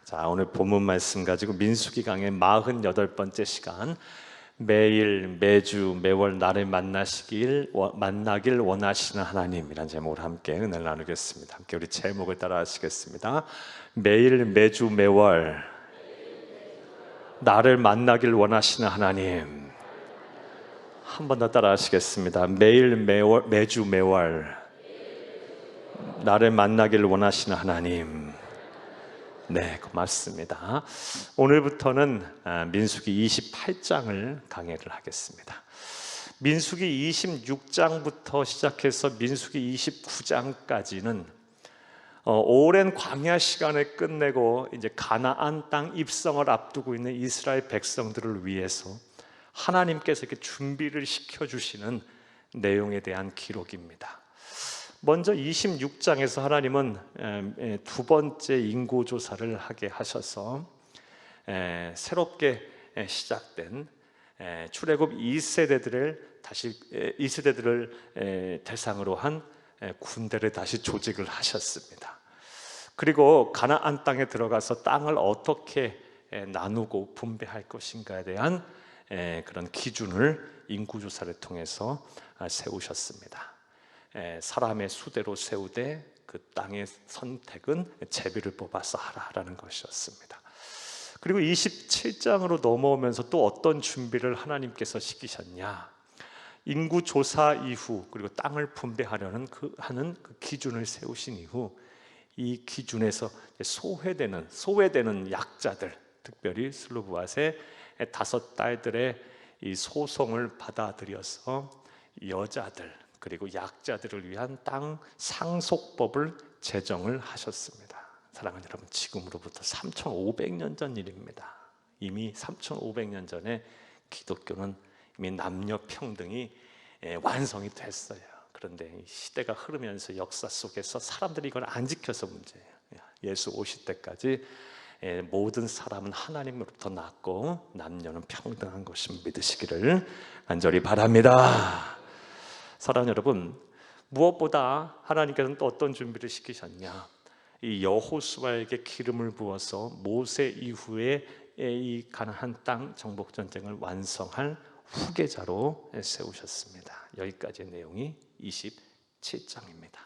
자, 오늘 본문 말씀 가지고 민수기 강의 48번째 시간, 매일 매주 매월 나를 만나길 원하시는 하나님이란 제목으로 함께 은혜를 나누겠습니다. 함께 우리 제목을 따라 하시겠습니다. 매일 매주 매월 나를 만나길 원하시는 하나님. 한 번 더 따라 하시겠습니다. 매일 매주 매월 나를 만나길 원하시는 하나님. 네, 고맙습니다. 오늘부터는 민수기 28장을 강해를 하겠습니다. 민수기 26장부터 시작해서 민수기 29장까지는 오랜 광야 시간을 끝내고 이제 가나안 땅 입성을 앞두고 있는 이스라엘 백성들을 위해서 하나님께서 이렇게 준비를 시켜주시는 내용에 대한 기록입니다. 먼저 26장에서 하나님은 두 번째 인구조사를 하게 하셔서 새롭게 시작된 출애굽 2세대들을 대상으로 한 군대를 다시 조직을 하셨습니다. 그리고 가나안 땅에 들어가서 땅을 어떻게 나누고 분배할 것인가에 대한 그런 기준을 인구조사를 통해서 세우셨습니다. 사람의 수대로 세우되 그 땅의 선택은 제비를 뽑아서 하라라는 것이었습니다. 그리고 27장으로 넘어오면서 또 어떤 준비를 하나님께서 시키셨냐? 인구조사 이후 그리고 땅을 분배하려는 하는 그 기준을 세우신 이후 이 기준에서 소외되는 약자들, 특별히 슬로브앗의 5 딸들의 이 소송을 받아들여서 여자들 그리고 약자들을 위한 땅 상속법을 제정을 하셨습니다. 사랑하는 여러분, 지금으로부터 3500년 전 일입니다. 이미 3500년 전에 기독교는 이미 남녀 평등이 완성이 됐어요. 그런데 시대가 흐르면서 역사 속에서 사람들이 이걸 안 지켜서 문제예요. 예수 오실 때까지 모든 사람은 하나님으로부터 났고 남녀는 평등한 것을 믿으시기를 간절히 바랍니다. 사랑하는 여러분, 무엇보다 하나님께서는 또 어떤 준비를 시키셨냐? 이 여호수아에게 기름을 부어서 모세 이후에 이 가나안 땅 정복 전쟁을 완성할 후계자로 세우셨습니다. 여기까지의 내용이 27장입니다.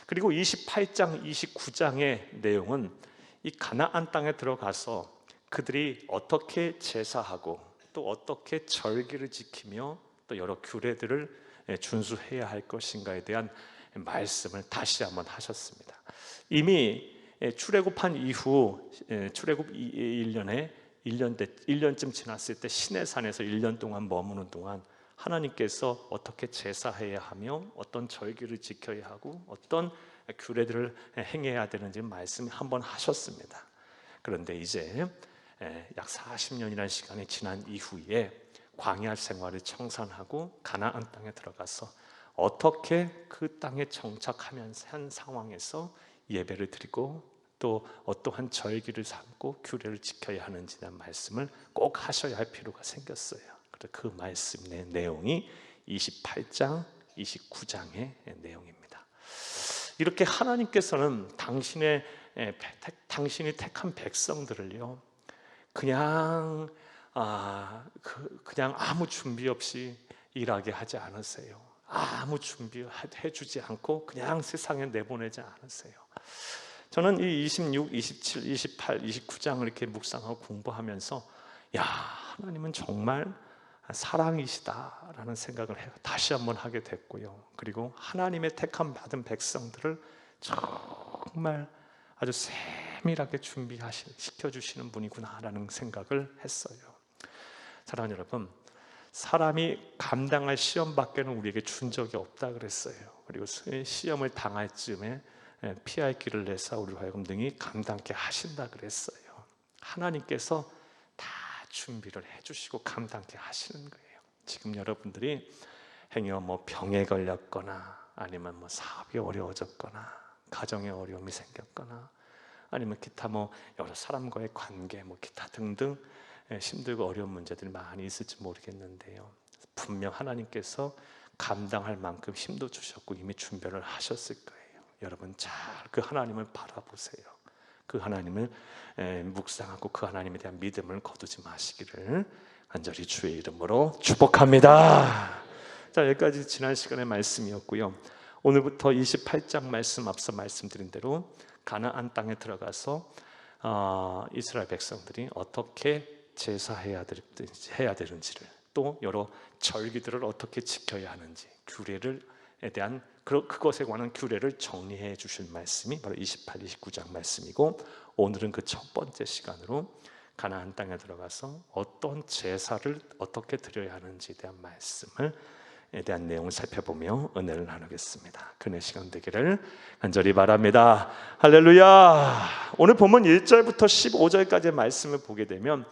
그리고 28장, 29장의 내용은 이 가나안 땅에 들어가서 그들이 어떻게 제사하고 또 어떻게 절기를 지키며 또 여러 규례들을 준수해야 할 것인가에 대한 말씀을 다시 한번 하셨습니다. 이미 출애굽한 이후 출애굽 1년쯤 지났을 때 시내산에서 1년 동안 머무는 동안 하나님께서 어떻게 제사해야 하며 어떤 절기를 지켜야 하고 어떤 규례들을 행해야 되는지 말씀 한번 하셨습니다. 그런데 이제 약 40년이라는 시간이 지난 이후에 광야 생활을 청산하고 가나안 땅에 들어가서 어떻게 그 땅에 정착하면서 한 상황에서 예배를 드리고 또 어떠한 절기를 삼고 규례를 지켜야 하는지에 대한 말씀을 꼭 하셔야 할 필요가 생겼어요. 그래서 그 말씀의 내용이 28장, 29장의 내용입니다. 이렇게 하나님께서는 당신이 택한 백성들을요 그냥 아무 준비 없이 일하게 하지 않으세요. 아무 준비해 주지 않고 그냥 세상에 내보내지 않으세요. 저는 이 26, 27, 28, 29장을 이렇게 묵상하고 공부하면서 하나님은 정말 사랑이시다라는 생각을 다시 한번 하게 됐고요. 그리고 하나님의 택함 받은 백성들을 정말 아주 세밀하게 시켜주시는 분이구나라는 생각을 했어요. 사랑하는 여러분, 사람이 감당할 시험밖에는 우리에게 준 적이 없다 그랬어요. 그리고 시험을 당할 즈음에 피할 길을 내사 우리로 하여금 능히 감당케 하신다 그랬어요. 하나님께서 다 준비를 해주시고 감당케 하시는 거예요. 지금 여러분들이 행여 병에 걸렸거나 아니면 사업이 어려워졌거나 가정에 어려움이 생겼거나 아니면 기타 여러 사람과의 관계 기타 등등 힘들고 어려운 문제들이 많이 있을지 모르겠는데요, 분명 하나님께서 감당할 만큼 힘도 주셨고 이미 준비를 하셨을 거예요. 여러분 잘 그 하나님을 바라보세요. 그 하나님을 묵상하고 그 하나님에 대한 믿음을 거두지 마시기를 간절히 주의 이름으로 축복합니다. 자, 여기까지 지난 시간의 말씀이었고요. 오늘부터 28장 말씀, 앞서 말씀드린 대로 가나안 땅에 들어가서 이스라엘 백성들이 어떻게 제사해야 되는지를, 또 여러 절기들을 어떻게 지켜야 하는지, 규례에 대한 그것에 관한 규례를 정리해 주실 말씀이 바로 28, 29장 말씀이고, 오늘은 그 첫 번째 시간으로 가나안 땅에 들어가서 어떤 제사를 어떻게 드려야 하는지에 대한 말씀에 대한 내용을 살펴보며 은혜를 나누겠습니다. 그의 시간 되기를 간절히 바랍니다. 할렐루야. 오늘 본문 1절부터 15절까지의 말씀을 보게 되면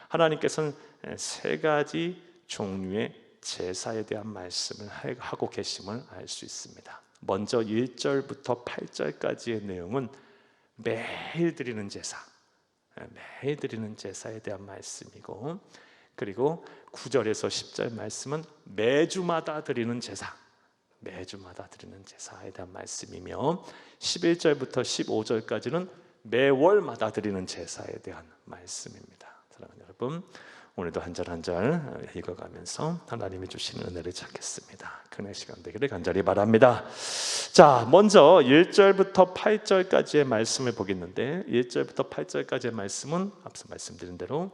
하나님께서는 세 가지 종류의 제사에 대한 말씀을 하고 계심을 알 수 있습니다. 먼저 1절부터 8절까지의 내용은 매일 드리는 제사, 매일 드리는 제사에 대한 말씀이고, 그리고 9절에서 10절 말씀은 매주마다 드리는 제사, 매주마다 드리는 제사에 대한 말씀이며, 11절부터 15절까지는 매월마다 드리는 제사에 대한 말씀입니다. 사랑하는 여러분, 오늘도 한 절 한 절 읽어가면서 하나님이 주시는 은혜를 찾겠습니다. 그의 시간 되기를 간절히 바랍니다. 자, 먼저 1절부터 8절까지의 말씀을 보겠는데, 1절부터 8절까지의 말씀은 앞서 말씀드린 대로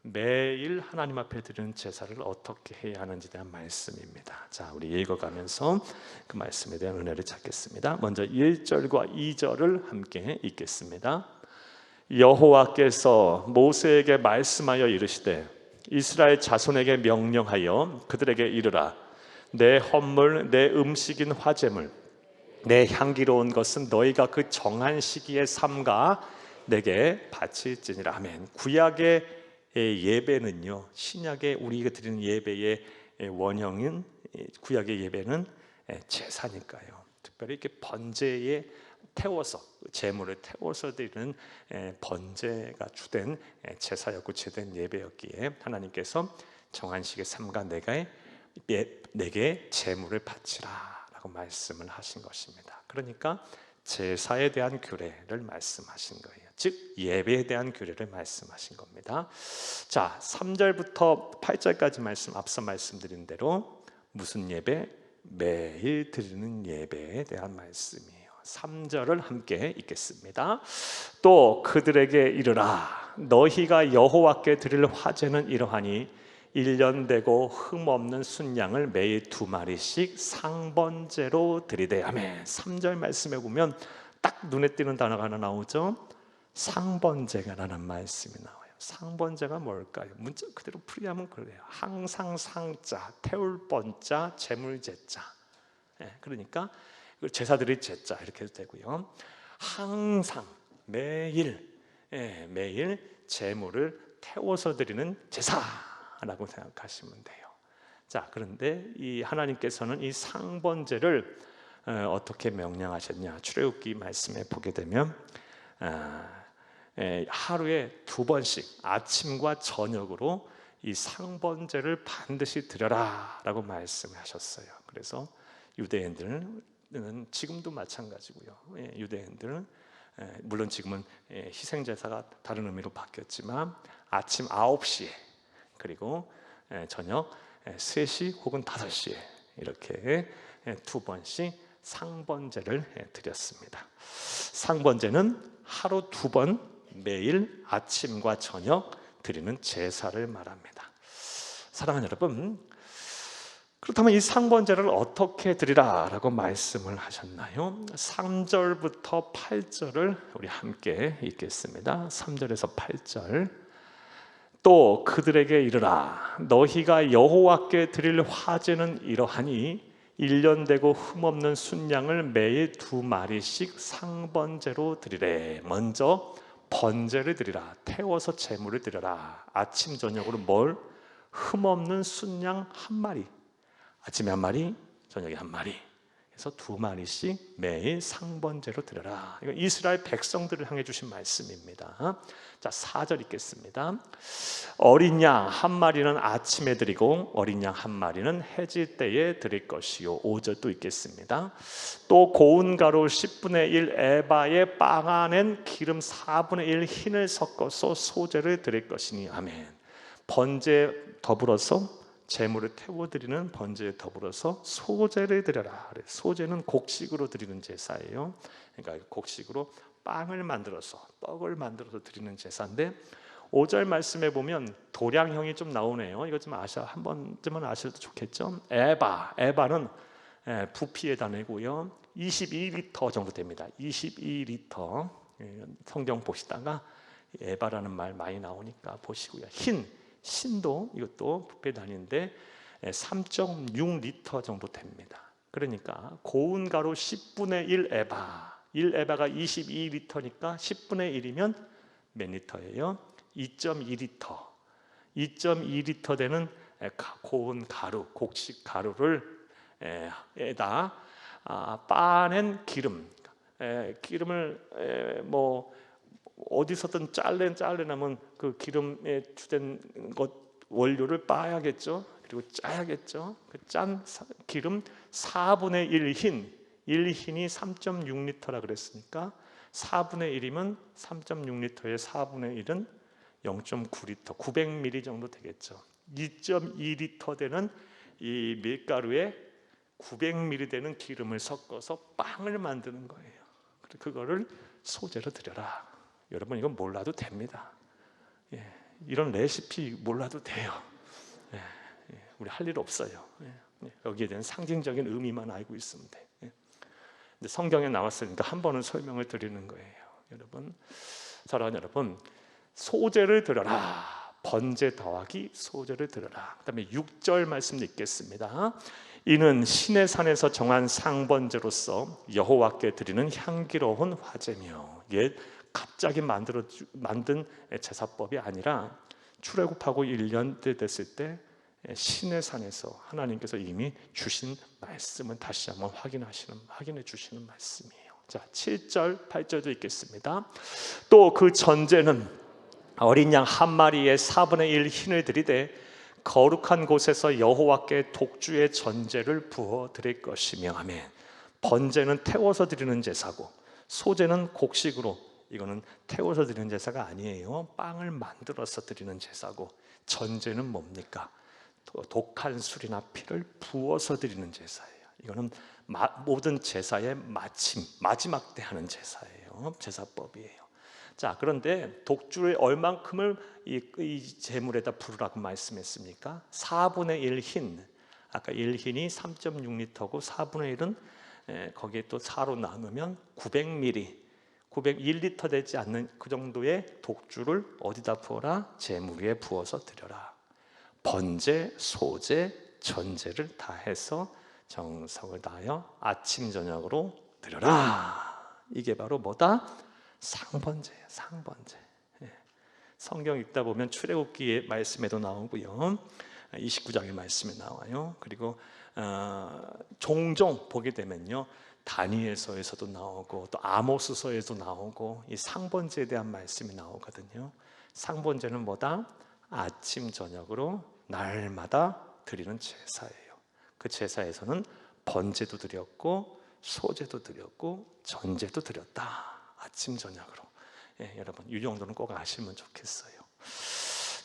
매일 하나님 앞에 드리는 제사를 어떻게 해야 하는지에 대한 말씀입니다. 자, 우리 읽어가면서 그 말씀에 대한 은혜를 찾겠습니다. 먼저 1절과 2절을 함께 읽겠습니다. 여호와께서 모세에게 말씀하여 이르시되 이스라엘 자손에게 명령하여 그들에게 이르라. 내 헌물, 내 음식인 화제물, 내 향기로운 것은 너희가 그 정한 시기에 삼가 내게 바칠지니라. 아멘. 구약의 예배는요, 신약에 우리가 드리는 예배의 원형인 구약의 예배는 제사니까요. 특별히 이렇게 번제에 태워서, 제물을 태워서 드리는 번제가 주된 제사였고 주된 예배였기에 하나님께서 정한 시기에 삼가 내게 제물을 바치라 라고 말씀을 하신 것입니다. 그러니까 제사에 대한 규례를 말씀하신 거예요. 즉 예배에 대한 규례를 말씀하신 겁니다. 자, 3절부터 8절까지 말씀, 앞서 말씀드린 대로 무슨 예배? 매일 드리는 예배에 대한 말씀이에요. 3절을 함께 읽겠습니다. 또 그들에게 이르라. 너희가 여호와께 드릴 화제는 이러하니 1년 되고 흠없는 순양을 매일 2마리씩 상번제로 드리되. 아멘. 3절 말씀에 보면 딱 눈에 띄는 단어가 하나 나오죠. 상번제가라는 말씀이 나와요. 상번제가 뭘까요? 문자 그대로 풀이하면 그래요. 항상 상자, 태울 번자, 재물제자. 그러니까 제사드릴 제자 이렇게 해도 되고요. 항상 매일 제물을 태워서 드리는 제사라고 생각하시면 돼요. 자, 그런데 이 하나님께서는 이 상번제를 어떻게 명령하셨냐? 출애굽기 말씀에 보게 되면 하루에 2번씩 아침과 저녁으로 이 상번제를 반드시 드려라라고 말씀하셨어요. 그래서 유대인들은 지금도 마찬가지고요. 유대인들은 물론 지금은 희생제사가 다른 의미로 바뀌었지만 아침 9시에 그리고 저녁 3시 혹은 5시에 이렇게 2번씩 상번제를 드렸습니다. 상번제는 하루 2번 매일 아침과 저녁 드리는 제사를 말합니다. 사랑하는 여러분, 그렇다면 이 상번제를 어떻게 드리라라고 말씀을 하셨나요? 3절부터 8절을 우리 함께 읽겠습니다. 3절에서 8절. 또 그들에게 이르라. 너희가 여호와께 드릴 화제는 이러하니 1년 되고 흠없는 순양을 매일 2마리씩 상번제로 드리래. 먼저 번제를 드리라. 태워서 제물을 드려라. 아침 저녁으로 뭘? 흠없는 순양 1마리. 아침에 1마리, 저녁에 1마리. 그래서 2마리씩 매일 상번제로 드려라. 이거 이스라엘 백성들을 향해 주신 말씀입니다. 자, 4절 읽겠습니다. 어린 양 한 마리는 아침에 드리고 어린 양 한 마리는 해질 때에 드릴 것이요. 5절 또 읽겠습니다. 또 고운 가루 10분의 1 에바에 빻아낸 기름 4분의 1 흰을 섞어서 소제를 드릴 것이니. 아멘. 번제 더불어서 제물을 태워드리는 번제에 더불어서 소제를 드려라. 소제는 곡식으로 드리는 제사예요. 그러니까 곡식으로 빵을 만들어서 떡을 만들어서 드리는 제사인데 5절 말씀에 보면 도량형이 좀 나오네요. 이거 좀 한 번쯤은 아셔도 좋겠죠. 에바는 부피의 단위고요. 22리터 정도 됩니다. 22리터. 성경 보시다가 에바라는 말 많이 나오니까 보시고요. 신도 이것도 부피 단위인데 3.6리터 정도 됩니다. 그러니까 고운 가루 10분의 1 에바, 1에바가 22리터니까 10분의 1이면 몇 리터예요? 2.2리터. 2.2리터 되는 고운 가루, 곡식 가루를 에다 빻아낸 기름을 뭐 어디서든 잘라내면 그 기름에 주된 것 원료를 빻아야겠죠. 그리고 짜야겠죠. 그 짠 기름 4분의 1흰이 3.6리터라 그랬으니까 4분의 1이면 3.6리터의 4분의 1은 0.9리터, 900ml 정도 되겠죠. 2.2리터 되는 이 밀가루에 900ml 되는 기름을 섞어서 빵을 만드는 거예요. 그거를 소제로 드려라. 여러분 이건 몰라도 됩니다. 이런 레시피 몰라도 돼요. 우리 할 일 없어요. 여기에 대한 상징적인 의미만 알고 있으면 돼. 근데 성경에 나왔으니까 한 번은 설명을 드리는 거예요. 여러분, 사랑하는 여러분, 소제를 드려라. 번제 더하기 소제를 드려라. 그다음에 6절 말씀 읽겠습니다. 이는 신의 산에서 정한 상번제로서 여호와께 드리는 향기로운 화제며, 갑자기 만든 제사법이 아니라 출애굽하고 1년 됐을 때 신의 산에서 하나님께서 이미 주신 말씀을 다시 한번 확인해 주시는 말씀이에요. 자, 7절, 8절도 읽겠습니다. 또 그 전제는 어린 양 한 마리에 4분의 1 흰을 드리되 거룩한 곳에서 여호와께 독주의 전제를 부어 드릴 것이며. 아멘. 번제는 태워서 드리는 제사고 소제는 곡식으로, 이거는 태워서 드리는 제사가 아니에요. 빵을 만들어서 드리는 제사고, 전제는 뭡니까? 독한 술이나 피를 부어서 드리는 제사예요. 이거는 모든 제사의 마지막 때 하는 제사예요. 제사법이에요. 자, 그런데 독주의 얼만큼을 이 제물에다 부으라고 말씀했습니까? 4분의 1 흰. 아까 1흰이 3.6리터고 4분의 1은 거기에 또 4로 나누면 900ml, 901리터 되지 않는 그 정도의 독주를 어디다 부어라? 제물 위에 부어서 드려라. 번제, 소제, 전제를 다 해서 정성을 다하여 아침 저녁으로 드려라. 이게 바로 뭐다? 상번제예요. 상번제. 성경 읽다 보면 출애굽기의 말씀에도 나오고요, 29장의 말씀에 나와요. 그리고 종종 보게 되면요, 다니엘서에서도 나오고 또 아모스서에도 나오고 이 상번제에 대한 말씀이 나오거든요. 상번제는 뭐다? 아침 저녁으로 날마다 드리는 제사예요. 그 제사에서는 번제도 드렸고 소제도 드렸고 전제도 드렸다. 아침 저녁으로. 여러분 이 정도는 꼭 아시면 좋겠어요.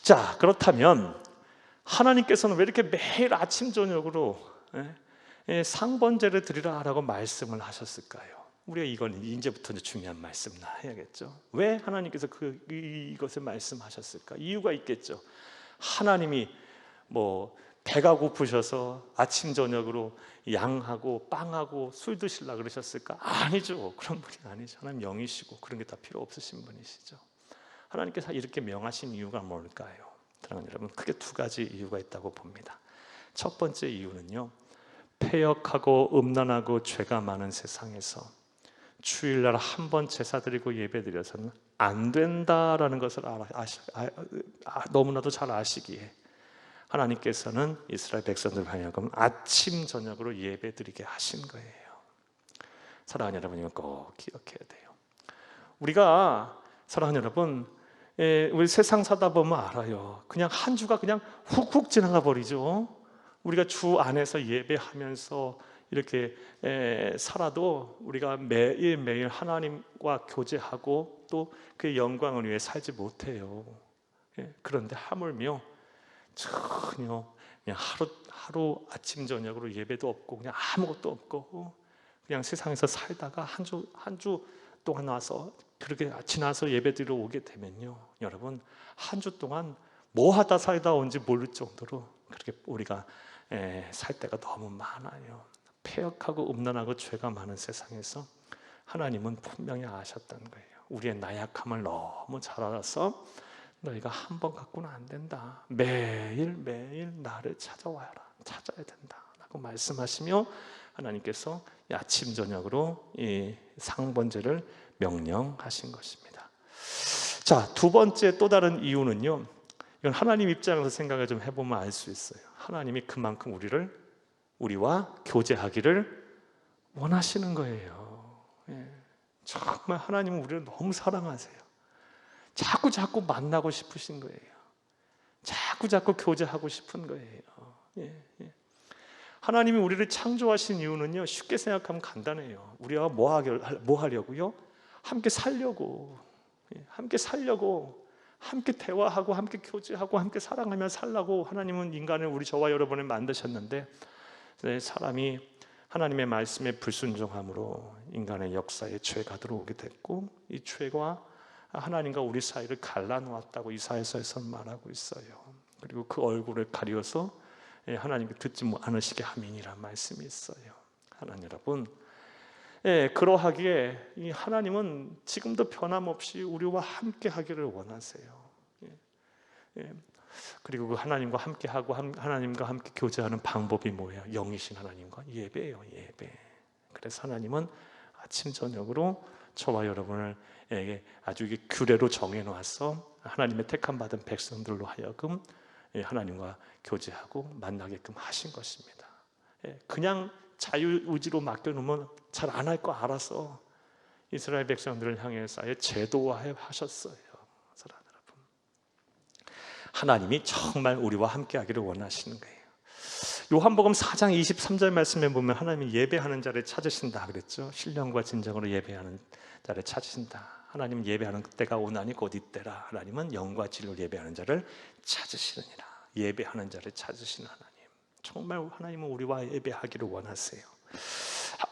자, 그렇다면 하나님께서는 왜 이렇게 매일 아침 저녁으로 상번제를 드리라라고 말씀을 하셨을까요? 우리가 이건 이제부터 중요한 말씀을 해야겠죠. 왜 하나님께서 이것을 말씀하셨을까? 이유가 있겠죠. 하나님이 뭐 배가 고프셔서 아침 저녁으로 양하고 빵하고 술 드시려고 그러셨을까? 아니죠. 그런 분이 아니죠. 하나님 영이시고 그런 게 다 필요 없으신 분이시죠. 하나님께서 이렇게 명하신 이유가 뭘까요? 사랑하는 여러분, 크게 두 가지 이유가 있다고 봅니다. 첫 번째 이유는요, 패역하고 음란하고 죄가 많은 세상에서 주일날 한 번 제사 드리고 예배 드려서는 안 된다라는 것을 너무나도 잘 아시기에 하나님께서는 이스라엘 백성들 하여금 아침 저녁으로 예배 드리게 하신 거예요. 사랑하는 여러분, 이거 꼭 기억해야 돼요. 우리가 사랑하는 여러분, 우리 세상 사다 보면 알아요. 그냥 한 주가 그냥 훅훅 지나가 버리죠. 우리가 주 안에서 예배하면서 이렇게 살아도 우리가 매일매일 하나님과 교제하고 또 그의 영광을 위해 살지 못해요. 그런데 하물며 전혀 그냥 하루 아침 저녁으로 예배도 없고 그냥 아무것도 없고 그냥 세상에서 살다가 한 주 동안 와서 그렇게 지나서 예배드리러 오게 되면요, 여러분, 한 주 동안 뭐 하다 살다 온지 모를 정도로 그렇게 우리가 살 때가 너무 많아요. 패역하고 음란하고 죄가 많은 세상에서 하나님은 분명히 아셨다는 거예요. 우리의 나약함을 너무 잘 알아서 너희가 한 번 갖고는 안 된다. 매일매일 나를 찾아야 된다 라고 말씀하시며 하나님께서 아침 저녁으로 이 상번제를 명령하신 것입니다. 자, 두 번째 또 다른 이유는요, 이건 하나님 입장에서 생각을 좀 해보면 알 수 있어요. 하나님이 그만큼 우리와 교제하기를 원하시는 거예요. 정말 하나님은 우리를 너무 사랑하세요. 자꾸 만나고 싶으신 거예요. 자꾸 교제하고 싶은 거예요. 하나님이 우리를 창조하신 이유는요, 쉽게 생각하면 간단해요. 우리가 뭐 하려고요? 함께 살려고, 함께 대화하고 함께 교제하고 함께 사랑하며 살라고 하나님은 인간을, 저와 여러분을 만드셨는데, 사람이 하나님의 말씀에 불순종함으로 인간의 역사에 죄가 들어오게 됐고, 이 죄가 하나님과 우리 사이를 갈라놓았다고 이사야서에서 말하고 있어요. 그리고 그 얼굴을 가려서 하나님께 듣지 않으시게 함이니란 말씀이 있어요. 하나님 여러분, 그러하기에 이 하나님은 지금도 변함없이 우리와 함께 하기를 원하세요. 그리고 그 하나님과 함께 하고 하나님과 함께 교제하는 방법이 뭐예요? 영이신 하나님과 예배예요. 예배. 그래서 하나님은 아침 저녁으로 저와 여러분을 아주 규례로 정해놓아서 하나님의 택함 받은 백성들로 하여금 하나님과 교제하고 만나게끔 하신 것입니다. 그냥 자유의지로 맡겨놓으면 잘 안 할 거 알아서 이스라엘 백성들을 향해서 아예 제도화하셨어요. 사랑하는 여러분, 하나님이 정말 우리와 함께 하기를 원하시는 거예요. 요한복음 4장 23절 말씀에 보면 하나님이 예배하는 자를 찾으신다 그랬죠. 신령과 진정으로 예배하는 자를 찾으신다. 하나님은 예배하는 때가 오나니 곧 이때라. 하나님은 영과 진리로 예배하는 자를 찾으시느니라. 예배하는 자를 찾으시는 하나님, 정말 하나님은 우리와 예배하기를 원하세요.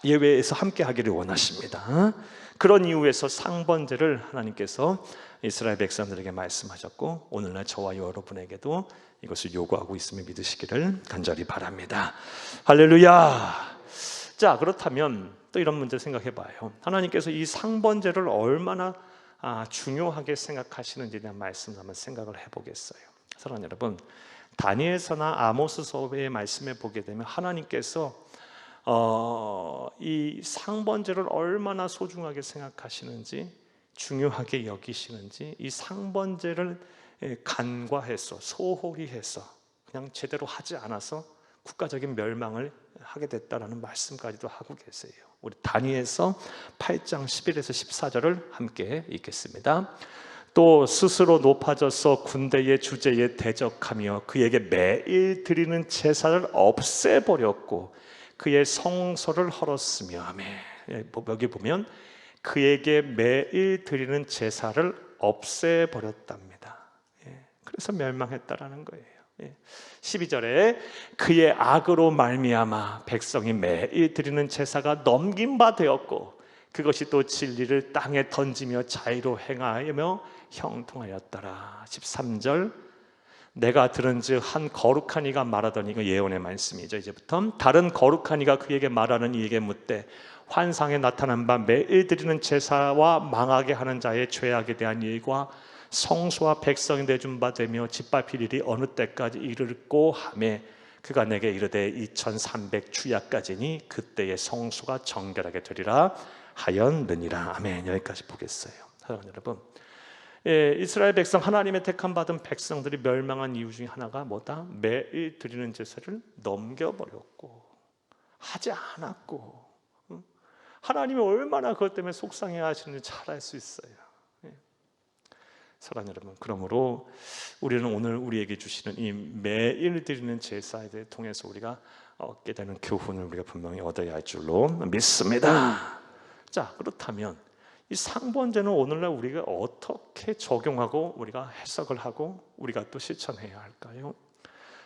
예배에서 함께 하기를 원하십니다. 그런 이유에서 상번제를 하나님께서 이스라엘 백성들에게 말씀하셨고, 오늘날 저와 여러분에게도 이것을 요구하고 있음을 믿으시기를 간절히 바랍니다. 할렐루야. 자, 그렇다면 또 이런 문제 생각해 봐요. 하나님께서 이 상번제를 얼마나 중요하게 생각하시는지에 대한 말씀을 한번 생각을 해보겠어요. 사랑하는 여러분, 다니엘서나 아모스서의 말씀에 보게 되면 하나님께서 이 상번제를 얼마나 소중하게 생각하시는지, 중요하게 여기시는지, 이 상번제를 간과해서 소홀히 해서 그냥 제대로 하지 않아서 국가적인 멸망을 하게 됐다라는 말씀까지도 하고 계세요. 우리 다니엘서 8장 11에서 14절을 함께 읽겠습니다. 또 스스로 높아져서 군대의 주제에 대적하며 그에게 매일 드리는 제사를 없애버렸고 그의 성소를 헐었으며, 아멘. 여기 보면 그에게 매일 드리는 제사를 없애버렸답니다. 그래서 멸망했다라는 거예요. 12절에 그의 악으로 말미암아 백성이 매일 드리는 제사가 넘긴 바 되었고 그것이 또 진리를 땅에 던지며 자의로 행하며 형통하였더라. 13절 내가 들은즉 한 거룩한 이가 말하더니, 이거 예언의 말씀이죠. 이제부터 다른 거룩한 이가 그에게 말하는 이에게 묻되 환상에 나타난 바 매일 드리는 제사와 망하게 하는 자의 죄악에 대한 일과 성소와 백성이 내준 바 되며 짓밟힐 일이 어느 때까지 이르고 하며 그가 내게 이르되 2300 주야까지니 그때의 성소가 정결하게 되리라 하였느니라. 아멘. 여기까지 보겠어요. 사랑하는 여러분, 이스라엘 백성, 하나님의 택함 받은 백성들이 멸망한 이유 중에 하나가 뭐다? 매일 드리는 제사를 넘겨버렸고 하지 않았고 하나님이 얼마나 그것 때문에 속상해 하시는지 잘 알 수 있어요. 사랑하는 여러분, 그러므로 우리는 오늘 우리에게 주시는 이 매일 드리는 제사에 통해서 우리가 얻게 되는 교훈을 우리가 분명히 얻어야 할 줄로 믿습니다. 자, 그렇다면 이 상번제는 오늘날 우리가 어떻게 적용하고 우리가 해석을 하고 우리가 또 실천해야 할까요?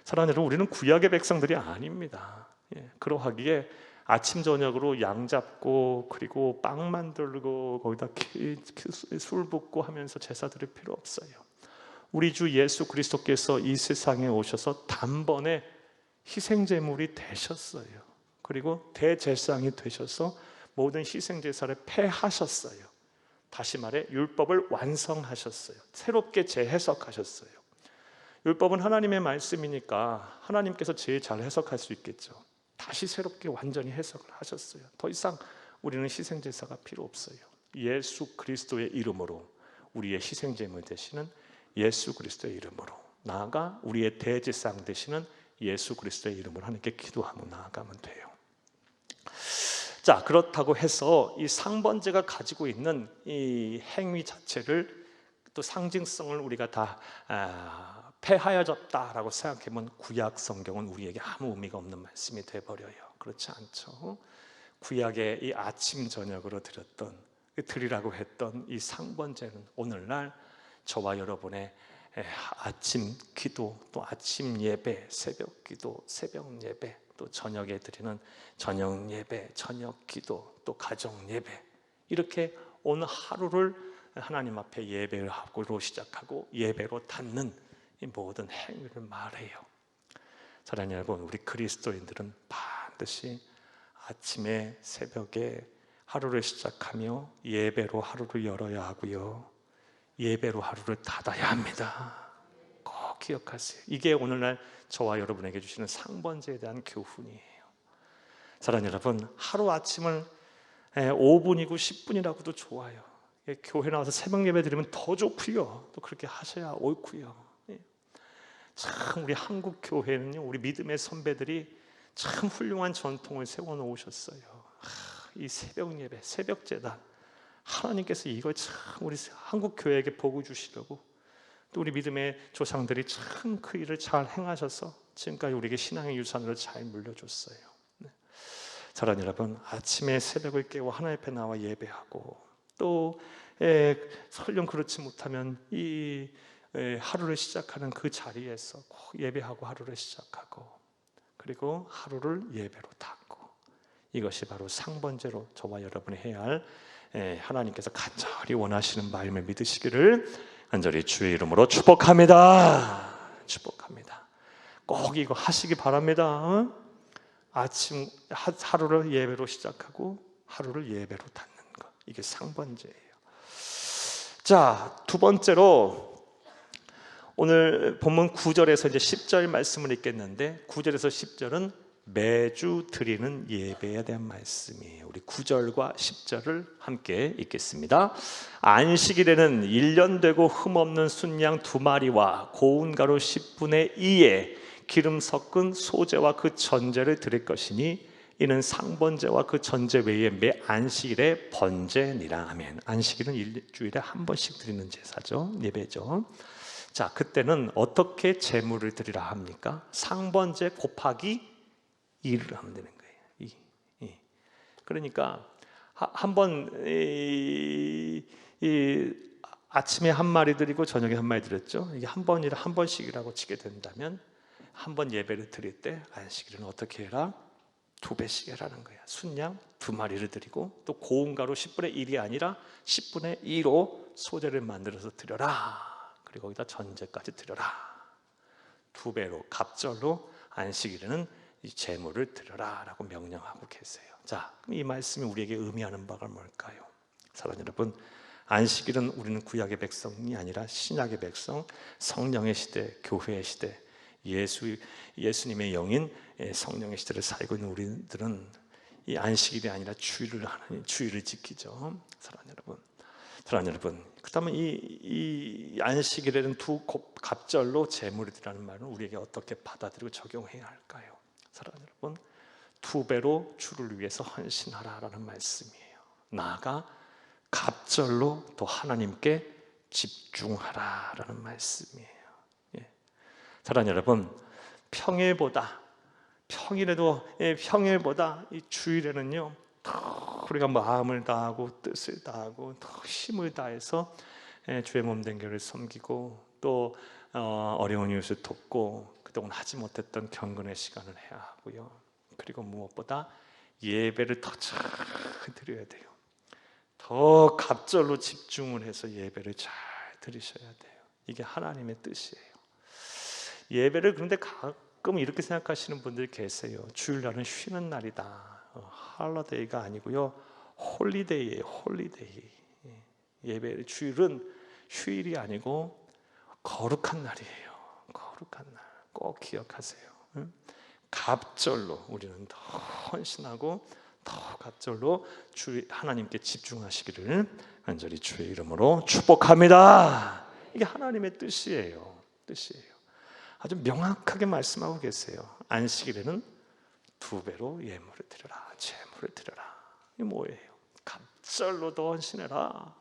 사랑하는 여러분, 우리는 구약의 백성들이 아닙니다. 그러하기에 아침 저녁으로 양 잡고 그리고 빵 만들고 거기다 술 붓고 하면서 제사 드릴 필요 없어요. 우리 주 예수 그리스도께서 이 세상에 오셔서 단번에 희생제물이 되셨어요. 그리고 대제사장이 되셔서 모든 희생제사를 폐하셨어요. 다시 말해 율법을 완성하셨어요. 새롭게 재해석하셨어요. 율법은 하나님의 말씀이니까 하나님께서 제일 잘 해석할 수 있겠죠. 다시 새롭게 완전히 해석을 하셨어요. 더 이상 우리는 희생제사가 필요 없어요. 예수 그리스도의 이름으로, 우리의 희생제물 되시는 예수 그리스도의 이름으로, 나아가 우리의 대제사장 되시는 예수 그리스도의 이름으로 하나님께 기도하고 나아가면 돼요. 자, 그렇다고 해서 이 상번제가 가지고 있는 이 행위 자체를, 또 상징성을 우리가 다 폐하여졌다라고 생각하면 구약 성경은 우리에게 아무 의미가 없는 말씀이 돼버려요. 그렇지 않죠? 구약의 이 아침 저녁으로 드리라고 했던 이 상번제는 오늘날 저와 여러분의 아침 기도, 또 아침 예배, 새벽 기도, 새벽 예배, 또 저녁에 드리는 저녁 예배, 저녁 기도, 또 가정 예배, 이렇게 오늘 하루를 하나님 앞에 예배를 하고로 시작하고 예배로 닫는 이 모든 행위를 말해요. 사랑하는 여러분, 우리 그리스도인들은 반드시 아침에 새벽에 하루를 시작하며 예배로 하루를 열어야 하고요, 예배로 하루를 닫아야 합니다. 꼭 기억하세요. 이게 오늘날 저와 여러분에게 주시는 상번제에 대한 교훈이에요. 사랑하는 여러분, 하루 아침을 5분이고 10분이라고도 좋아요. 교회 나와서 새벽 예배 드리면 더 좋고요, 또 그렇게 하셔야 옳고요. 참 우리 한국 교회는요, 우리 믿음의 선배들이 참 훌륭한 전통을 세워놓으셨어요. 이 새벽 예배, 새벽 제단, 하나님께서 이걸 참 우리 한국 교회에게 복을 주시려고, 또 우리 믿음의 조상들이 참 그 일을 잘 행하셔서 지금까지 우리에게 신앙의 유산으로 잘 물려줬어요. 사랑하는 여러분, 아침에 새벽을 깨워 하나님 앞에 나와 예배하고, 또 설령 그렇지 못하면 이 하루를 시작하는 그 자리에서 꼭 예배하고 하루를 시작하고, 그리고 하루를 예배로 닫고, 이것이 바로 상번제로 저와 여러분이 해야 할 하나님께서 간절히 원하시는 마음을 믿으시기를 간절히 주의 이름으로 축복합니다. 축복합니다. 꼭 이거 하시기 바랍니다. 아침 하루를 예배로 시작하고 하루를 예배로 닫는 것, 이게 상번제예요. 자, 두 번째로 오늘 본문 9절에서 이제 10절 말씀을 읽겠는데, 9절에서 10절은 매주 드리는 예배에 대한 말씀이에요. 우리 9절과 10절을 함께 읽겠습니다. 안식일에는 1년 되고 흠없는 순양 2마리와 고운 가루 10분의 2에 기름 섞은 소제와 그 전제를 드릴 것이니 이는 상번제와 그 전제 외에 매 안식일에 번제니라. 아멘. 안식일은 일주일에 한 번씩 드리는 제사죠, 예배죠. 자, 그때는 어떻게 제물을 드리라 합니까? 상번제 곱하기 2를 하면 되는 거예요. 그러니까 한번 아침에 한 마리 드리고 저녁에 한 마리 드렸죠. 이게 한 번씩이라고 치게 된다면, 한 번 예배를 드릴 때 안식일은 어떻게 해라? 2배씩 해라는 거야. 순양 2마리를 드리고, 또 고운 가루 10분의 1이 아니라 10분의 2로 소제를 만들어서 드려라. 그리고 거기다 전제까지 드려라. 2배로, 갑절로 안식일에는 이 제물을 드려라 라고 명령하고 계세요. 자, 그럼 이 말씀이 우리에게 의미하는 바가 뭘까요? 사랑하는 여러분, 안식일은 우리는 구약의 백성이 아니라 신약의 백성, 성령의 시대, 교회의 시대, 예수님의 영인 성령의 시대를 살고 있는 우리들은 이 안식일이 아니라 주일을 지키죠. 사랑하는 여러분, 그렇다면 이 안식일에는 갑절로 제물을 드리라는 말은 우리에게 어떻게 받아들이고 적용해야 할까요? 사랑하는 여러분, 2배로 주를 위해서 헌신하라라는 말씀이에요. 나아가 갑절로 또 하나님께 집중하라라는 말씀이에요. 예. 사랑하는 여러분, 평일보다 이 주일에는요 더 우리가 마음을 다하고 뜻을 다하고 더 힘을 다해서 주의 몸된 교회를 섬기고 또 어려운 이웃을 돕고 그동안 하지 못했던 경건의 시간을 해야 하고요. 그리고 무엇보다 예배를 더 잘 드려야 돼요. 더 갑절로 집중을 해서 예배를 잘 드리셔야 돼요. 이게 하나님의 뜻이에요. 예배를 그런데 가끔 이렇게 생각하시는 분들이 계세요. 주일날은 쉬는 날이다. 할러데이가 아니고요, 홀리데이예요. 홀리데이. 예배 주일은 휴일이 아니고 거룩한 날이에요. 거룩한 날 꼭 기억하세요. 갑절로 우리는 더 헌신하고 더 갑절로 하나님께 집중하시기를 간절히 주의 이름으로 축복합니다. 이게 하나님의 뜻이에요. 아주 명확하게 말씀하고 계세요. 안식일에는 2배로 예물을 드려라, 제물을 드려라. 이게 뭐예요? 갑절로 더 헌신해라,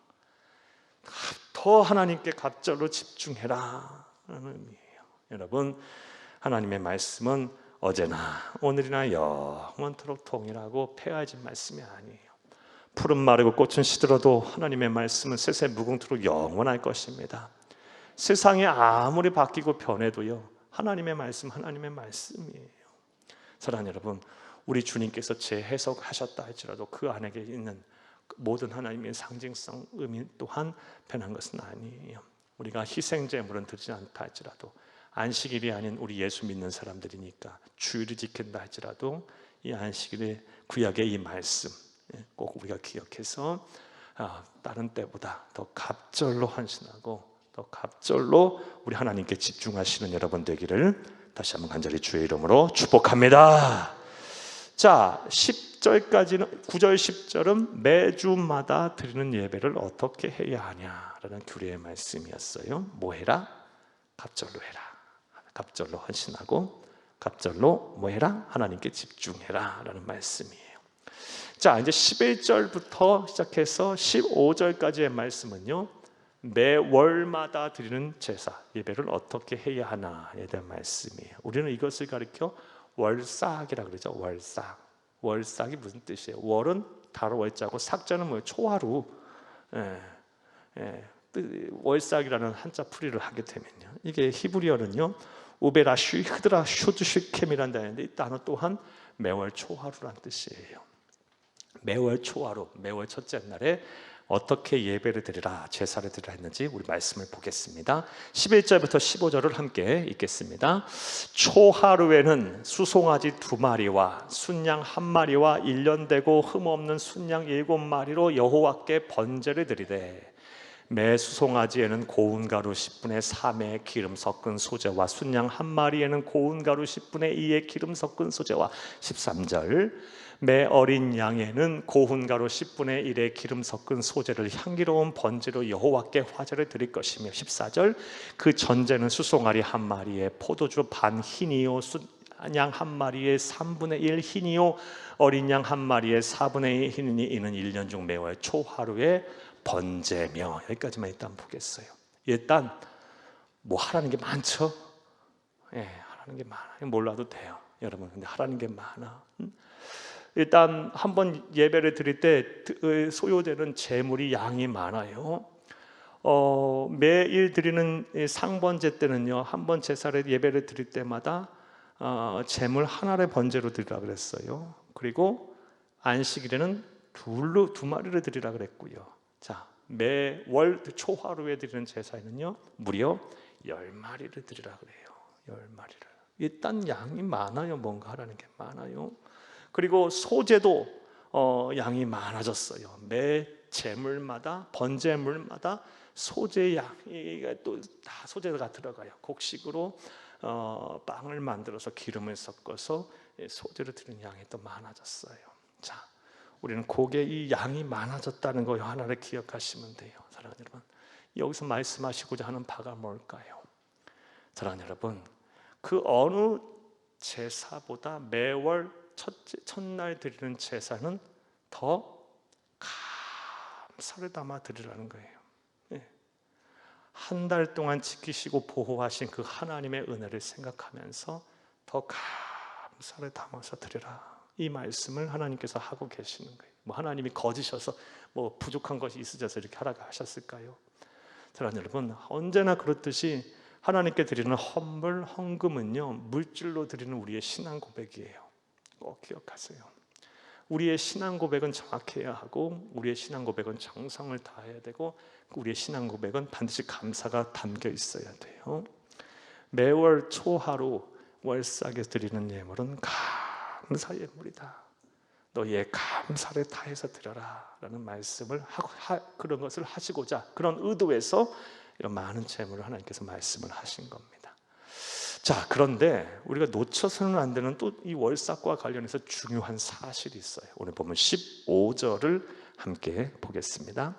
더 하나님께 갑절로 집중해라 라는 의미예요. 여러분, 하나님의 말씀은 어제나 오늘이나 영원토록 동일하고 폐하진 말씀이 아니에요. 푸른 마르고 꽃은 시들어도 하나님의 말씀은 쇠쇠 무궁토록 영원할 것입니다. 세상이 아무리 바뀌고 변해도요, 하나님의 말씀이에요. 사랑하는 여러분, 우리 주님께서 재해석하셨다 할지라도 그 안에 있는 모든 하나님의 상징성 의미 또한 변한 것은 아니에요. 우리가 희생제물은 드리지 않다 할지라도 안식일이 아닌 우리 예수 믿는 사람들이니까 주일을 지킨다 할지라도 이 안식일의 구약의 이 말씀 꼭 우리가 기억해서 다른 때보다 더 갑절로 헌신하고 더 갑절로 우리 하나님께 집중하시는 여러분 되기를 다시 한번 간절히 주의 이름으로 축복합니다. 자, 10절까지는 9절 10절은 매주마다 드리는 예배를 어떻게 해야 하냐라는 규례의 말씀이었어요. 뭐 해라? 갑절로 해라. 갑절로 헌신하고 갑절로 뭐 해라? 하나님께 집중해라 라는 말씀이에요. 자, 이제 11절부터 시작해서 15절까지의 말씀은요, 매월마다 드리는 제사 예배를 어떻게 해야 하나에 대한 말씀이에요. 우리는 이것을 가리켜 월삭이라고 그러죠. 월삭이 무슨 뜻이에요? 월은 달어 월자고 삭자는 뭐예요? 초하루. 월삭이라는 한자 풀이를 하게 되면요, 이게 히브리어는요 우베라슈 흐드라 슈드슈켐이라는 단어인데 이 단어 또한 매월 초하루라는 뜻이에요. 매월 초하루, 매월 첫째 날에 어떻게 예배를 드리라, 제사를 드리라 했는지 우리 말씀을 보겠습니다. 11절부터 15절을 함께 읽겠습니다. 초하루에는 수송아지 2마리와 순양 1마리와 1년 되고 흠없는 순양 7마리로 여호와께 번제를 드리되, 매 수송아지에는 고운 가루 10분의 3의 기름 섞은 소재와 순양 1마리에는 고운 가루 10분의 2의 기름 섞은 소재와 13절, 매 어린 양에는 고운 가루 10분의 1의 기름 섞은 소재를 향기로운 번제로 여호와께 화제를 드릴 것이며 14절, 그 전제는 수송아리 1마리에 포도주 반 흰이요 양 1마리에 3분의 1 흰이요 어린 양 1마리에 4분의 1 흰이니 이는 1년 중 매월 초하루에 번제며. 여기까지만 일단 보겠어요. 일단 뭐 하라는 게 많죠. 하라는 게 많아요. 몰라도 돼요, 여러분. 근데 하라는 게 많아. 일단 한번 예배를 드릴 때 소요되는 제물이 양이 많아요. 매일 드리는 상번제 때는요, 한 번 제사를 예배를 드릴 때마다 제물 하나를 번제로 드리라 그랬어요. 그리고 안식일에는 2마리를 드리라 그랬고요. 자, 매월 초하루에 드리는 제사에는요 무려 10마리를 드리라 그래요. 10마리를. 일단 양이 많아요. 뭔가 하라는 게 많아요. 그리고 소재도 양이 많아졌어요. 매 제물마다, 번제물마다 소재 양이 또 다 소재가 들어가요. 곡식으로 빵을 만들어서 기름을 섞어서 소재를 드리는 양이 또 많아졌어요. 자, 우리는 그게 이 양이 많아졌다는 거 하나를 기억하시면 돼요. 사랑하는 여러분, 여기서 말씀하시고자 하는 바가 뭘까요? 사랑하는 여러분, 그 어느 제사보다 매월 첫날 드리는 제사는 더 감사를 담아 드리라는 거예요. 예. 한 달 동안 지키시고 보호하신 그 하나님의 은혜를 생각하면서 더 감사를 담아서 드리라, 이 말씀을 하나님께서 하고 계시는 거예요. 뭐 하나님이 거지셔서 뭐 부족한 것이 있으셔서 이렇게 하라고 하셨을까요? 사랑하는 여러분, 언제나 그렇듯이 하나님께 드리는 헌물, 헌금은요, 물질로 드리는 우리의 신앙 고백이에요. 꼭 기억하세요. 우리의 신앙 고백은 정확해야 하고, 우리의 신앙 고백은 정성을 다해야 되고, 우리의 신앙 고백은 반드시 감사가 담겨 있어야 돼요. 매월 초하루 월삭에 드리는 예물은 감사 예물이다. 너희의 감사를 다해서 드려라 라는 말씀을 하고, 그런 것을 하시고자, 그런 의도에서 이런 많은 재물을 하나님께서 말씀을 하신 겁니다. 자, 그런데 우리가 놓쳐서는 안 되는 또 이 월삭과 관련해서 중요한 사실이 있어요. 오늘 보면 15절을 함께 보겠습니다.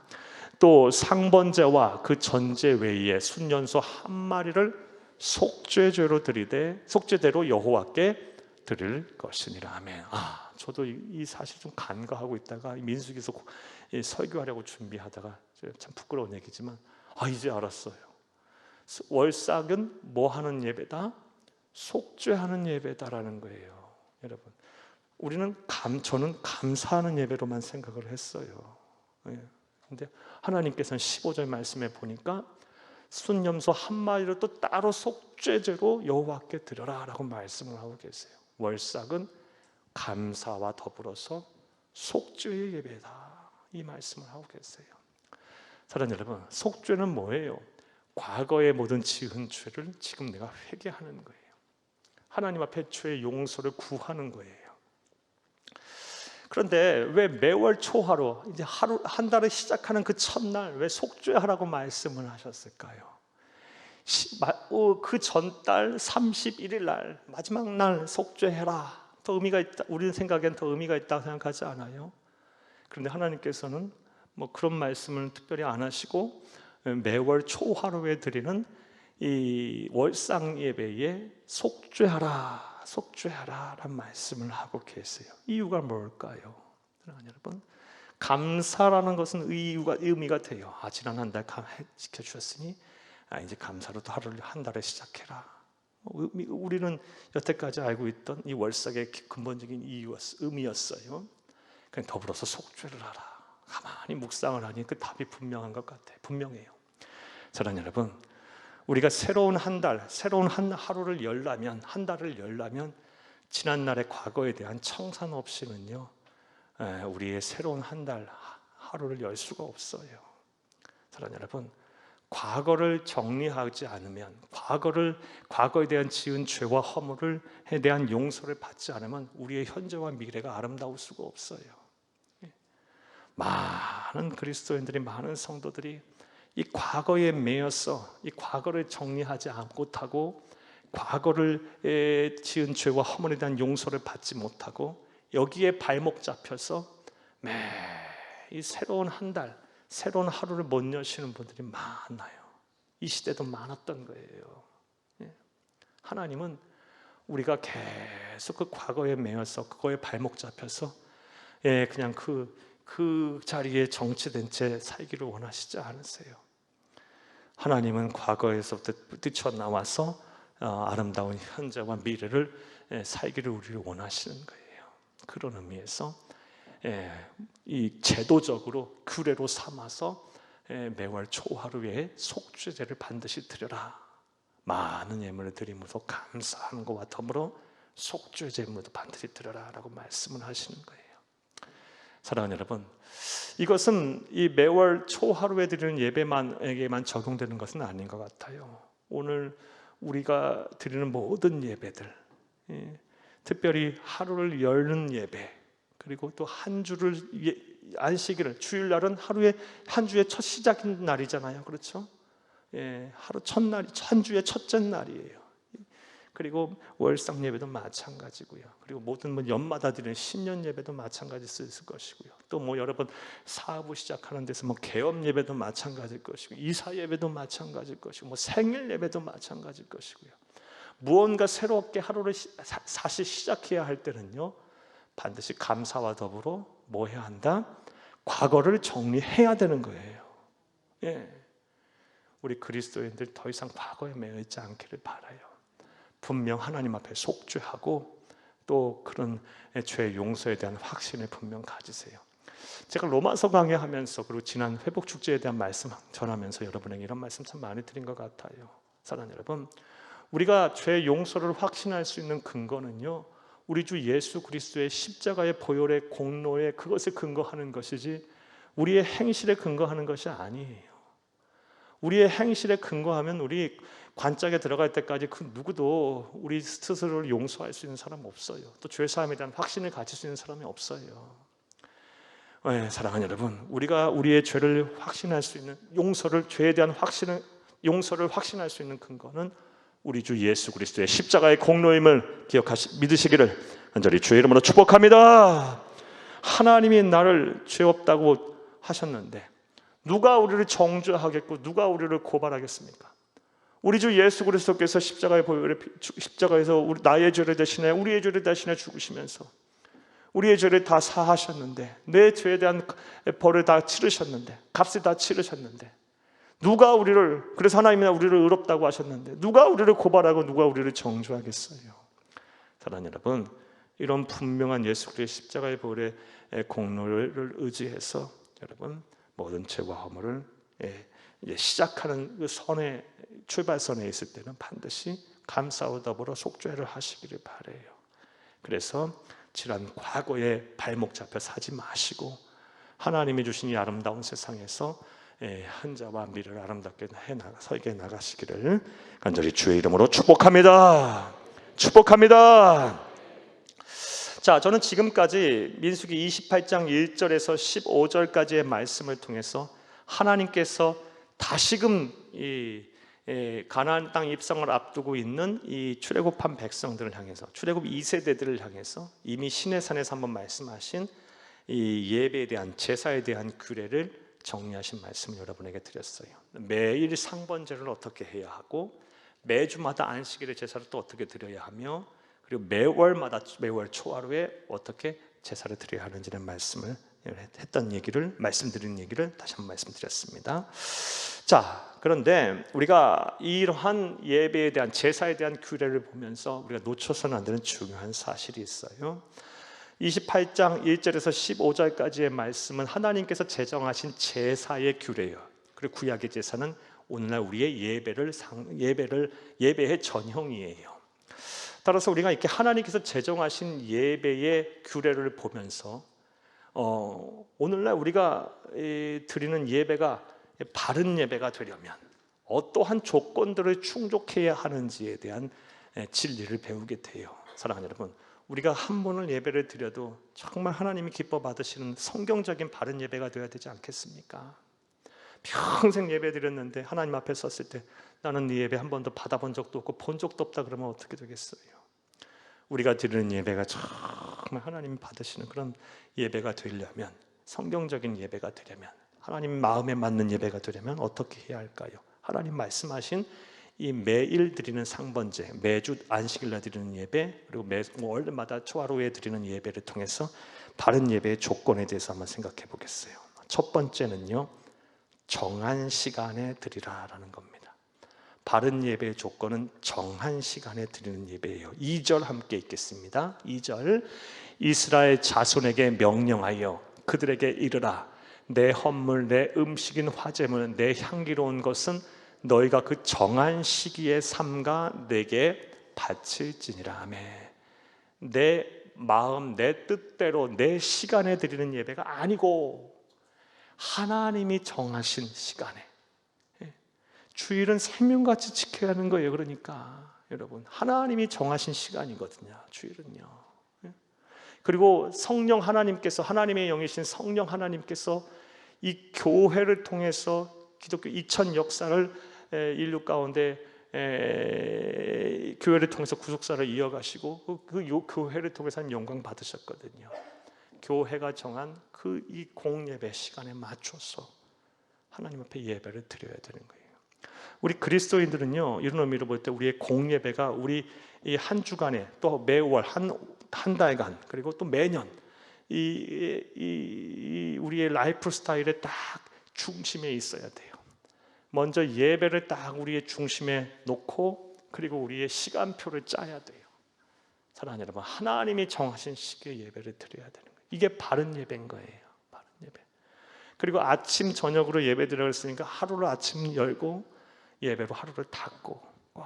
또 상번제와 그 전제 외에 순년소 한 마리를 속죄제로 드리되 속죄대로 여호와께 드릴 것이니라. 아멘. 저도 이 사실 좀 간과하고 있다가 민수기에서 설교하려고 준비하다가 참 부끄러운 얘기지만 이제 알았어요. 월삭은 뭐 하는 예배다? 속죄하는 예배다라는 거예요. 여러분, 저는 감사하는 예배로만 생각을 했어요. 그런데 하나님께서는 15절 말씀에 보니까 순염소 한 마리를 또 따로 속죄제로 여호와께 드려라 라고 말씀을 하고 계세요. 월삭은 감사와 더불어서 속죄의 예배다, 이 말씀을 하고 계세요. 사랑하는 여러분, 속죄는 뭐예요? 과거의 모든 지은 죄를 지금 내가 회개하는 거예요. 하나님 앞에 죄의 용서를 구하는 거예요. 그런데 왜 매월 초하루, 이제 한 달을 시작하는 그 첫날 왜 속죄하라고 말씀을 하셨을까요? 그 전달 31일 날, 마지막 날 속죄해라. 더 의미가 있다. 우리는 생각엔 더 의미가 있다고 생각하지 않아요? 그런데 하나님께서는 뭐 그런 말씀을 특별히 안 하시고 매월 초하루에 드리는 이 월상 예배에 속죄하라, 속죄하라라는 말씀을 하고 계세요. 이유가 뭘까요? 여러분, 감사라는 것은 의미가 돼요. 지난 한 달 지켜주셨으니 이제 감사로 또 하루를 한 달에 시작해라. 우리는 여태까지 알고 있던 이 월삭의 근본적인 의미였어요. 그냥 더불어서 속죄를 하라. 가만히 묵상을 하니 그 답이 분명한 것 같아요. 분명해요. 사랑하는 여러분, 우리가 새로운 한 달, 새로운 한 하루를 열려면, 한 달을 열려면 지난날의 과거에 대한 청산 없이는요, 우리의 새로운 한 달 하루를 열 수가 없어요. 사랑하는 여러분, 과거를 정리하지 않으면, 과거에 대한 지은 죄와 허물에 대한 용서를 받지 않으면 우리의 현재와 미래가 아름다울 수가 없어요. 많은 그리스도인들이, 많은 성도들이 이 과거에 매여서 이 과거를 정리하지 못하고, 과거를 지은 죄와 허물에 대한 용서를 받지 못하고, 여기에 발목 잡혀서 이 새로운 한 달, 새로운 하루를 못 여시는 분들이 많아요. 이 시대도 많았던 거예요. 하나님은 우리가 계속 그 과거에 매여서 그거에 발목 잡혀서 그냥 그 자리에 정치된 채 살기를 원하시지 않으세요. 하나님은 과거에서부터 뛰쳐나와서 아름다운 현재와 미래를 살기를 우리를 원하시는 거예요. 그런 의미에서 이 제도적으로 규례로 삼아서 매월 초하루에 속죄제를 반드시 드려라. 많은 예물을 드리면서 감사하는 것과 더불어 속죄제물도 반드시 드려라 라고 말씀을 하시는 거예요. 사랑하는 여러분, 이것은 이 매월 초하루에 드리는 예배에게만 적용되는 것은 아닌 것 같아요. 오늘 우리가 드리는 모든 예배들, 특별히 하루를 여는 예배, 그리고 또 한 주를, 안식일을, 주일날은 한 주의 첫 시작인 날이잖아요. 그렇죠? 하루 첫날이 한 주의 첫째 날이에요. 그리고 월상 예배도 마찬가지고요. 그리고 모든 연마다 드리는 신년 예배도 마찬가지일 수 있을 것이고요. 또 여러분 사업을 시작하는 데서 개업 예배도 마찬가지일 것이고, 이사 예배도 마찬가지일 것이고, 생일 예배도 마찬가지일 것이고요. 무언가 새롭게 하루를 사실 시작해야 할 때는요, 반드시 감사와 더불어 뭐 해야 한다? 과거를 정리해야 되는 거예요. 예. 우리 그리스도인들 더 이상 과거에 매여 있지 않기를 바라요. 분명 하나님 앞에 속죄하고 또 그런 죄 용서에 대한 확신을 분명 가지세요. 제가 로마서 강의하면서 그리고 지난 회복 축제에 대한 말씀 전하면서 여러분에게 이런 말씀 참 많이 드린 것 같아요. 사랑하는 여러분, 우리가 죄 용서를 확신할 수 있는 근거는요, 우리 주 예수 그리스도의 십자가의 보혈의 공로에 그것을 근거하는 것이지 우리의 행실에 근거하는 것이 아니에요. 우리의 행실에 근거하면 우리 관짝에 들어갈 때까지 그 누구도 우리 스스로를 용서할 수 있는 사람 없어요. 또 죄사함에 대한 확신을 가질 수 있는 사람이 없어요. 네, 사랑하는 여러분, 우리가 우리의 죄를 확신할 수 있는 죄에 대한 용서를 확신할 수 있는 근거는 우리 주 예수 그리스도의 십자가의 공로임을 믿으시기를 간절히 주의 이름으로 축복합니다. 하나님이 나를 죄 없다고 하셨는데 누가 우리를 정죄하겠고 누가 우리를 고발하겠습니까? 우리 주 예수 그리스도께서 십자가에서 나의 죄를 대신해 우리의 죄를 대신해 죽으시면서 우리의 죄를 다 사하셨는데, 내 죄에 대한 벌을 다 치르셨는데, 값을 다 치르셨는데, 그래서 하나님이 우리를 의롭다고 하셨는데 누가 우리를 고발하고 누가 우리를 정죄하겠어요? 사랑하는 여러분, 이런 분명한 예수 그리스도의 십자가의 보혈의 공로를 의지해서 여러분 모든 죄와 허물을 시작하는 그 출발선에 있을 때는 반드시 감사와 더불어 속죄를 하시기를 바라요. 그래서 지난 과거에 발목 잡혀 사지 마시고 하나님이 주신 이 아름다운 세상에서 한자와 미를 아름답게 설계 나가시기를 간절히 주의 이름으로 축복합니다. 축복합니다. 자, 저는 지금까지 민수기 28장 1절에서 15절까지의 말씀을 통해서 하나님께서 다시금 이 가나안 땅 입성을 앞두고 있는 이 출애굽한 백성들을 향해서, 출애굽 2세대들을 향해서 이미 시내산에서 한번 말씀하신 이 예배에 대한, 제사에 대한 규례를 정리하신 말씀을 여러분에게 드렸어요. 매일 상번제를 어떻게 해야 하고, 매주마다 안식일의 제사를 또 어떻게 드려야 하며, 그리고 매월 초하루에 어떻게 제사를 드려야 하는지는 말씀드린 얘기를 다시 한번 말씀드렸습니다. 자, 그런데 우리가 이러한 예배에 대한, 제사에 대한 규례를 보면서 우리가 놓쳐서는 안 되는 중요한 사실이 있어요. 28장 1절에서 15절까지의 말씀은 하나님께서 제정하신 제사의 규례예요. 그리고 구약의 제사는 오늘날 우리의 예배의 전형이에요. 따라서 우리가 이렇게 하나님께서 제정하신 예배의 규례를 보면서 오늘날 우리가 드리는 예배가 바른 예배가 되려면 어떠한 조건들을 충족해야 하는지에 대한 진리를 배우게 돼요. 사랑하는 여러분, 우리가 한 번을 예배를 드려도 정말 하나님이 기뻐 받으시는 성경적인 바른 예배가 되어야 되지 않겠습니까? 평생 예배 드렸는데 하나님 앞에 섰을 때 나는 네 예배 한 번도 받아본 적도 없고 본 적도 없다 그러면 어떻게 되겠어요? 우리가 드리는 예배가 정말 하나님이 받으시는 그런 예배가 되려면, 성경적인 예배가 되려면, 하나님 마음에 맞는 예배가 되려면 어떻게 해야 할까요? 하나님 말씀하신 이 매일 드리는 상번제, 매주 안식일날 드리는 예배, 그리고 월마다 초하루에 드리는 예배를 통해서 바른 예배의 조건에 대해서 한번 생각해 보겠어요. 첫 번째는요, 정한 시간에 드리라라는 겁니다. 바른 예배의 조건은 정한 시간에 드리는 예배예요. 2절 함께 읽겠습니다. 2절, 이스라엘 자손에게 명령하여 그들에게 이르라. 내 헌물, 내 음식인 화제물, 내 향기로운 것은 너희가 그 정한 시기에 삼가 내게 바칠지니라. 아멘. 내 마음, 내 뜻대로 내 시간에 드리는 예배가 아니고 하나님이 정하신 시간에, 주일은 생명같이 지켜야 하는 거예요. 그러니까 여러분, 하나님이 정하신 시간이거든요, 주일은요. 그리고 성령 하나님께서, 하나님의 영이신 성령 하나님께서 이 교회를 통해서 기독교 2000 역사를 인류 가운데 교회를 통해서 구속사를 이어가시고 그 교회를 통해서 영광 받으셨거든요. 교회가 정한 이 공예배 시간에 맞춰서 하나님 앞에 예배를 드려야 되는 거예요. 우리 그리스도인들은요, 이런 의미로 볼 때 우리의 공예배가 우리 이 한 주간에, 또 매월 한 달간, 그리고 또 매년 우리의 라이프 스타일의 딱 중심에 있어야 돼요. 먼저 예배를 딱 우리의 중심에 놓고 그리고 우리의 시간표를 짜야 돼요. 사랑하는 여러분, 하나님이 정하신 시기에 예배를 드려야 되는 거예요. 이게 바른 예배인 거예요. 바른 예배. 그리고 아침 저녁으로 예배 드리라고 했으니까 하루를 아침 열고 예배로 하루를 닫고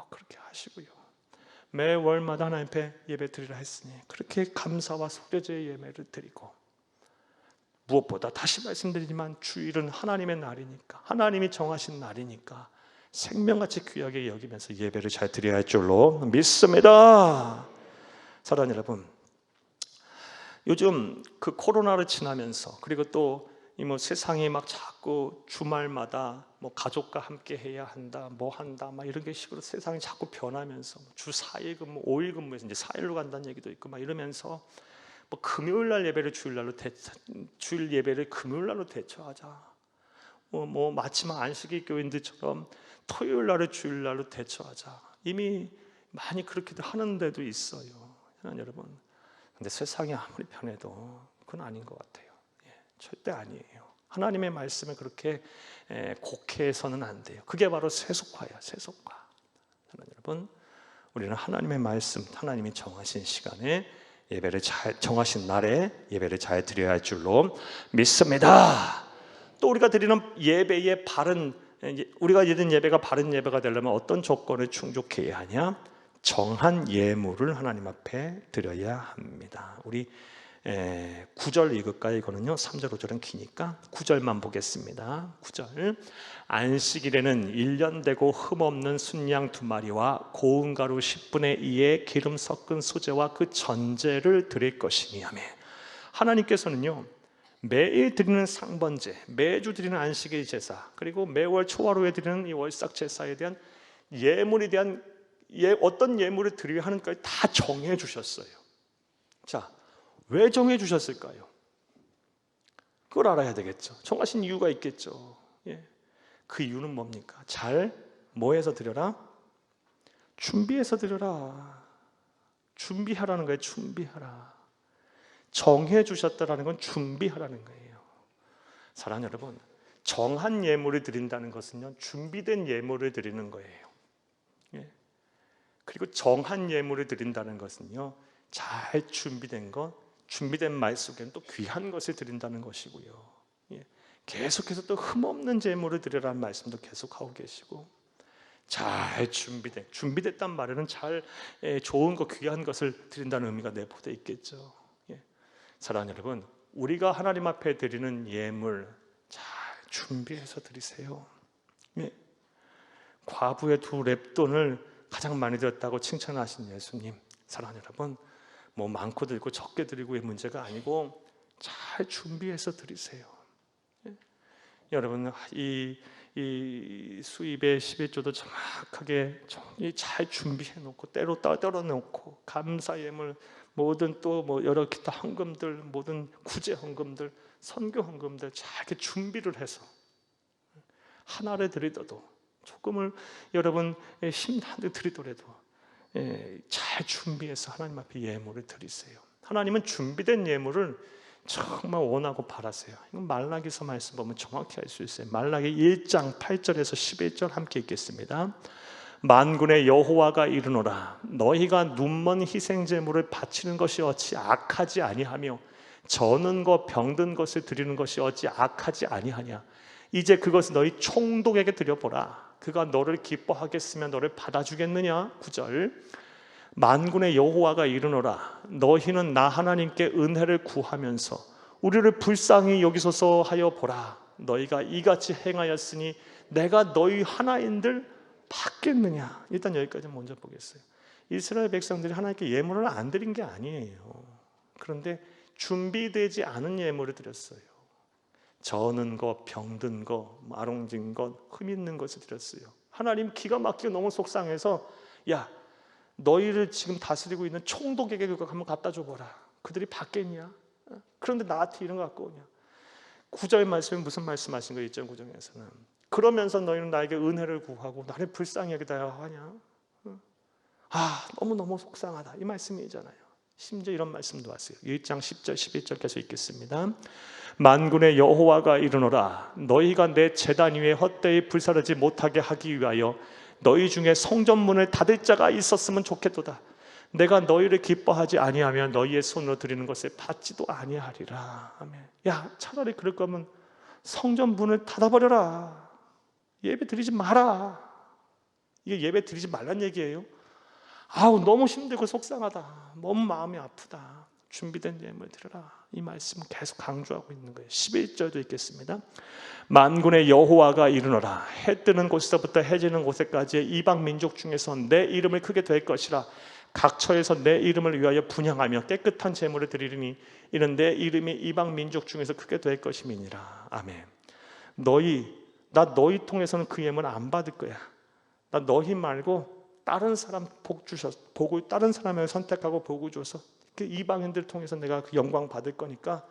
그렇게 하시고요. 매월마다 하나님 앞에 예배 드리라 했으니 그렇게 감사와 속죄제의 예배를 드리고, 무엇보다 다시 말씀드리지만 주일은 하나님의 날이니까, 하나님이 정하신 날이니까 생명같이 귀하게 여기면서 예배를 잘 드려야 할 줄로 믿습니다. 사랑하는 여러분, 요즘 그 코로나를 지나면서 그리고 또 세상이 막 자꾸 주말마다 가족과 함께 해야 한다, 한다, 이런 게 식으로 세상이 자꾸 변하면서 주 4일 근무, 5일 근무에서 이제 4일로 간다는 얘기도 있고 이러면서 금요일 날 예배를 주일 예배를 금요일 날로 대처하자. 마침 안식일 교인들처럼 토요일 날을 주일 날로 대처하자. 이미 많이 그렇게도 하는 데도 있어요. 여러분, 근데 세상이 아무리 변해도 그건 아닌 것 같아요. 절대 아니에요. 하나님의 말씀을 그렇게 곡해서는 안 돼요. 그게 바로 세속화예요. 세속화. 여러분, 우리는 하나님의 말씀, 하나님이 정하신 시간에 예배를 정하신 날에 예배를 잘 드려야 할 줄로 믿습니다. 또 우리가 드리는 예배의 우리가 드리는 예배가 바른 예배가 되려면 어떤 조건을 충족해야 하냐? 정한 예물을 하나님 앞에 드려야 합니다. 우리 9절 읽을까요? 이거는요 3절 5절은 기니까 9절만 보겠습니다. 9절, 안식일에는 1년 되고 흠없는 순양 2마리와 고운 가루 10분의 2의 기름 섞은 소재와 그 전제를 드릴 것이니 하며, 하나님께서는요 매일 드리는 상번제, 매주 드리는 안식일 제사, 그리고 매월 초하루에 드리는 이 월삭 제사에 대한 예물에 대한 어떤 예물을 드려야 하는지까지 다 정해 주셨어요. 자, 왜 정해 주셨을까요? 그걸 알아야 되겠죠. 정하신 이유가 있겠죠. 그 이유는 뭡니까? 뭐해서 드려라? 준비해서 드려라. 준비하라는 거예요. 준비하라. 정해 주셨다라는 건 준비하라는 거예요. 사랑하는 여러분, 정한 예물을 드린다는 것은요 준비된 예물을 드리는 거예요. 그리고 정한 예물을 드린다는 것은요 잘 준비된 것, 준비된 말 속에는 또 귀한 것을 드린다는 것이고요. 계속해서 또 흠없는 제물을 드리라는 말씀도 계속하고 계시고, 잘 준비됐단 말에는 잘 좋은 것, 귀한 것을 드린다는 의미가 내포되어 있겠죠. 사랑하는 여러분, 우리가 하나님 앞에 드리는 예물 잘 준비해서 드리세요. 과부의 2렙돈을 가장 많이 드렸다고 칭찬하신 예수님, 사랑하는 여러분, 많고 드리고 적게 드리고의 문제가 아니고 잘 준비해서 드리세요. 여러분, 이 수입의 11조도 정확하게 잘 준비해 놓고 때로 떨어 놓고, 감사 예물, 모든 또 여러 기타 헌금들, 모든 구제 헌금들, 선교 헌금들 잘 이렇게 준비를 해서 하나를 드리더라도, 조금을 여러분 힘한데 드리더라도 잘 준비해서 하나님 앞에 예물을 드리세요. 하나님은 준비된 예물을 정말 원하고 바라세요. 이건 말라기서 말씀 보면 정확히 알 수 있어요. 말라기 1장 8절에서 11절 함께 읽겠습니다. 만군의 여호와가 이르노라, 너희가 눈먼 희생 제물을 바치는 것이 어찌 악하지 아니하며 저는 것 병든 것을 드리는 것이 어찌 악하지 아니하냐. 이제 그것을 너희 총독에게 드려보라. 그가 너를 기뻐하겠으면 너를 받아주겠느냐. 9절, 만군의 여호와가 이르노라, 너희는 나 하나님께 은혜를 구하면서 우리를 불쌍히 여기소서 하여 보라. 너희가 이같이 행하였으니 내가 너희 하나인들 받겠느냐. 일단 여기까지 먼저 보겠어요. 이스라엘 백성들이 하나님께 예물을 안 드린 게 아니에요. 그런데 준비되지 않은 예물을 드렸어요. 저는 것, 병든 것, 아롱진 것, 흠 있는 것을 드렸어요. 하나님 기가 막히게 너무 속상해서, 야, 너희를 지금 다스리고 있는 총독에게 그거 한번 갖다 줘보라. 그들이 받겠냐? 그런데 나한테 이런 거 갖고 오냐? 9절 말씀이 무슨 말씀하신 거예요? 1.9절에서는 그러면서 너희는 나에게 은혜를 구하고 나를 불쌍히 여기다 하냐? 너무너무 속상하다, 이 말씀이잖아요. 심지어 이런 말씀도 왔어요. 1장 10절 11절 계속 읽겠습니다. 만군의 여호와가 이르노라 너희가 내 제단 위에 헛되이 불사르지 못하게 하기 위하여 너희 중에 성전문을 닫을 자가 있었으면 좋겠도다. 내가 너희를 기뻐하지 아니하면 너희의 손으로 드리는 것을 받지도 아니하리라. 아멘. 야, 차라리 그럴 거면 성전 문을 닫아버려라. 예배 드리지 마라. 이게 예배 드리지 말란 얘기예요. 아우, 너무 힘들고 속상하다, 너무 마음이 아프다, 준비된 예물 드려라. 이 말씀은 계속 강조하고 있는 거예요. 11절도 읽겠습니다. 만군의 여호와가 이르노라 해 뜨는 곳에서부터 해 지는 곳에까지의 이방 민족 중에서 내 이름을 크게 될 것이라. 각처에서 내 이름을 위하여 분향하며 깨끗한 제물을 드리리니 이는 내 이름이 이방 민족 중에서 크게 될 것임이니라. 아멘. 나 너희 통해서는 그 예물 안 받을 거야. 나 너희 말고 다른 사람 복을 다른 사람을 선택하고 복을 줘서 그 이방인들 통해서 내가 그 영광 받을 거니까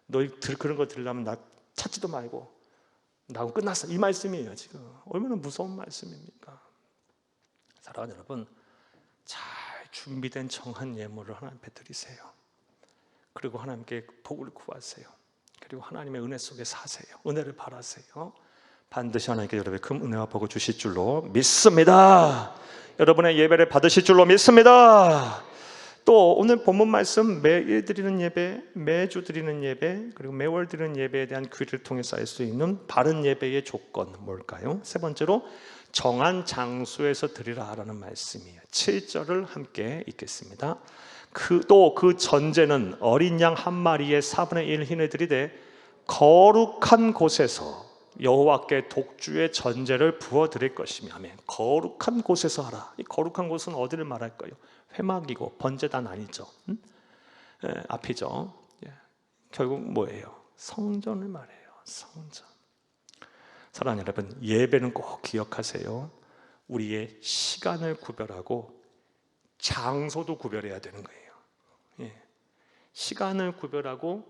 너희 그런 거 들으려면 나 찾지도 말고 나하고 끝났어. 이 말씀이에요. 지금 얼마나 무서운 말씀입니까? 사랑하는 여러분, 잘 준비된 정한 예물을 하나님 앞에 드리세요. 그리고 하나님께 복을 구하세요. 그리고 하나님의 은혜 속에 사세요. 은혜를 바라세요. 반드시 하나님께 여러분의 큰 은혜와 복을 주실 줄로 믿습니다. 여러분의 예배를 받으실 줄로 믿습니다. 또 오늘 본문 말씀 매일 드리는 예배, 매주 드리는 예배, 그리고 매월 드리는 예배에 대한 귀를 통해서 알 수 있는 바른 예배의 조건 뭘까요? 세 번째로 정한 장소에서 드리라라는 말씀이에요. 7절을 함께 읽겠습니다. 또 그 전제는 어린 양 한 마리에 4분의 1 hin을 드리되 거룩한 곳에서 여호와께 독주의 전제를 부어 드릴 것이며. 아멘. 거룩한 곳에서 하라. 이 거룩한 곳은 어디를 말할까요? 회막이고 번제단 아니죠. 앞이죠. 결국 뭐예요? 성전을 말해요. 성전. 사랑하는 여러분, 예배는 꼭 기억하세요. 우리의 시간을 구별하고 장소도 구별해야 되는 거예요. 시간을 구별하고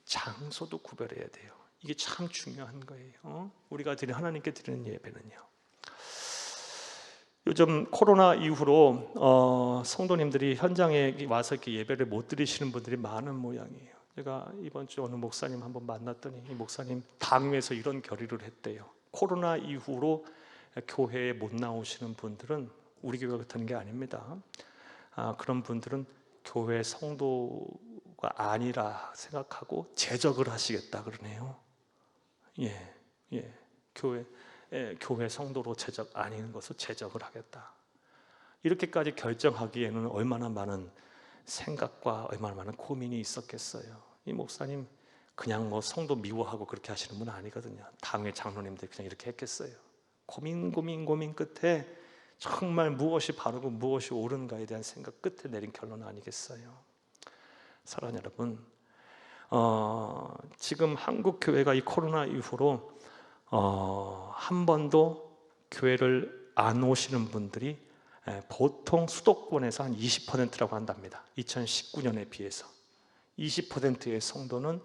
장소도 구별해야 돼요. 이게 참 중요한 거예요. 우리가 하나님께 드리는 예배는요. 요즘 코로나 이후로 성도님들이 현장에 와서 이렇게 예배를 못 드리시는 분들이 많은 모양이에요. 제가 이번 주 어느 목사님 한번 만났더니 이 목사님 당회에서 이런 결의를 했대요. 코로나 이후로 교회에 못 나오시는 분들은 우리 교회가 그렇다는 게 아닙니다. 그런 분들은 교회 성도가 아니라 생각하고 제적을 하시겠다 그러네요. 교회 성도로 제적 아닌 것을 제적을 하겠다. 이렇게까지 결정하기에는 얼마나 많은 생각과 얼마나 많은 고민이 있었겠어요. 이 목사님 그냥 뭐 성도 미워하고 그렇게 하시는 분 아니거든요. 당회 장로님들 그냥 이렇게 했겠어요. 고민 끝에 정말 무엇이 바르고 무엇이 옳은가에 대한 생각 끝에 내린 결론 아니겠어요. 사랑하는 여러분, 지금 한국 교회가 이 코로나 이후로 한 번도 교회를 안 오시는 분들이 보통 수도권에서 한 20%라고 한답니다. 2019년에 비해서 20%의 성도는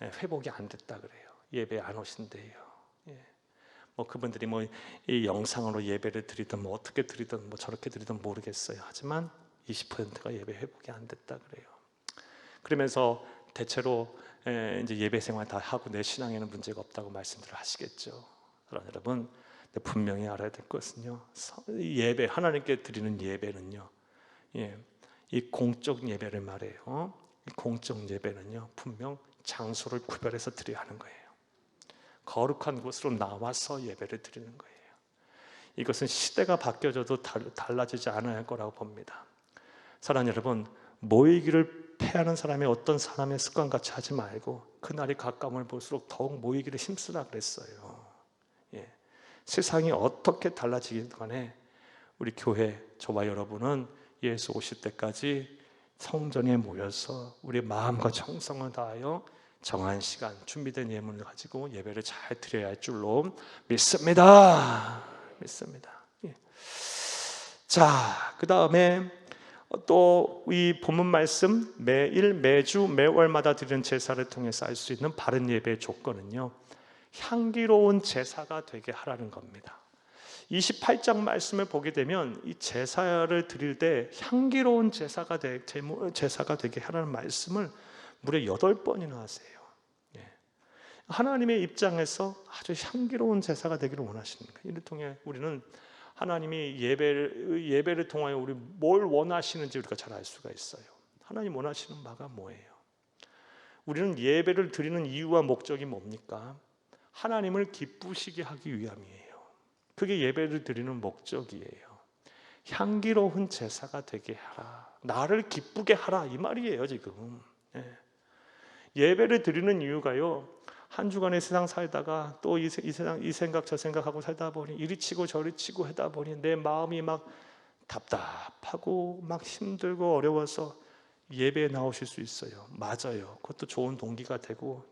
회복이 안 됐다 그래요. 예배 안 오신대요. 뭐 그분들이 뭐 이 영상으로 예배를 드리든 뭐 어떻게 드리든 뭐 저렇게 드리든 모르겠어요. 하지만 20%가 예배 회복이 안 됐다 그래요. 그러면서 대체로 이제 예배 생활 다 하고 내 신앙에는 문제가 없다고 말씀들을 하시겠죠. 여러분, 분명히 알아야 될 것은요, 예배, 하나님께 드리는 예배는요, 이 공적 예배를 말해요. 이 공적 예배는요, 분명 장소를 구별해서 드려야 하는 거예요. 거룩한 곳으로 나와서 예배를 드리는 거예요. 이것은 시대가 바뀌어져도 달라지지 않아야 할 거라고 봅니다. 사랑하는 여러분, 모이기를 패하는 사람이 어떤 사람의 습관같이 하지 말고 그날이 가까움을 볼수록 더욱 모이기를 힘쓰라 그랬어요. 세상이 어떻게 달라지긴 간에 우리 교회, 저와 여러분은 예수 오실 때까지 성전에 모여서 우리 마음과 정성을 다하여 정한 시간, 준비된 예물을 가지고 예배를 잘 드려야 할 줄로 믿습니다. 자, 그 다음에 또 이 본문 말씀 매일, 매주, 매월마다 드리는 제사를 통해서 알 수 있는 바른 예배의 조건은요, 향기로운 제사가 되게 하라는 겁니다. 28장 말씀을 보게 되면 이 제사를 드릴 때 향기로운 제사가 되게 하라는 말씀을 무려 8번이나 하세요. 하나님의 입장에서 아주 향기로운 제사가 되기를 원하시는 거예요. 이를 통해 우리는 하나님이 예배를 통하여 우리 뭘 원하시는지 우리가 잘 알 수가 있어요. 하나님 원하시는 바가 뭐예요? 우리는 예배를 드리는 이유와 목적이 뭡니까? 하나님을 기쁘시게 하기 위함이에요. 그게 예배를 드리는 목적이에요. 향기로운 제사가 되게 하라, 나를 기쁘게 하라, 이 말이에요 지금. 예배를 드리는 이유가요, 한 주간의 세상 살다가 또 이 세상 이 생각 저 생각하고 살다 보니 이리 치고 저리 치고 하다 보니 내 마음이 막 답답하고 막 힘들고 어려워서 예배에 나오실 수 있어요. 맞아요. 그것도 좋은 동기가 되고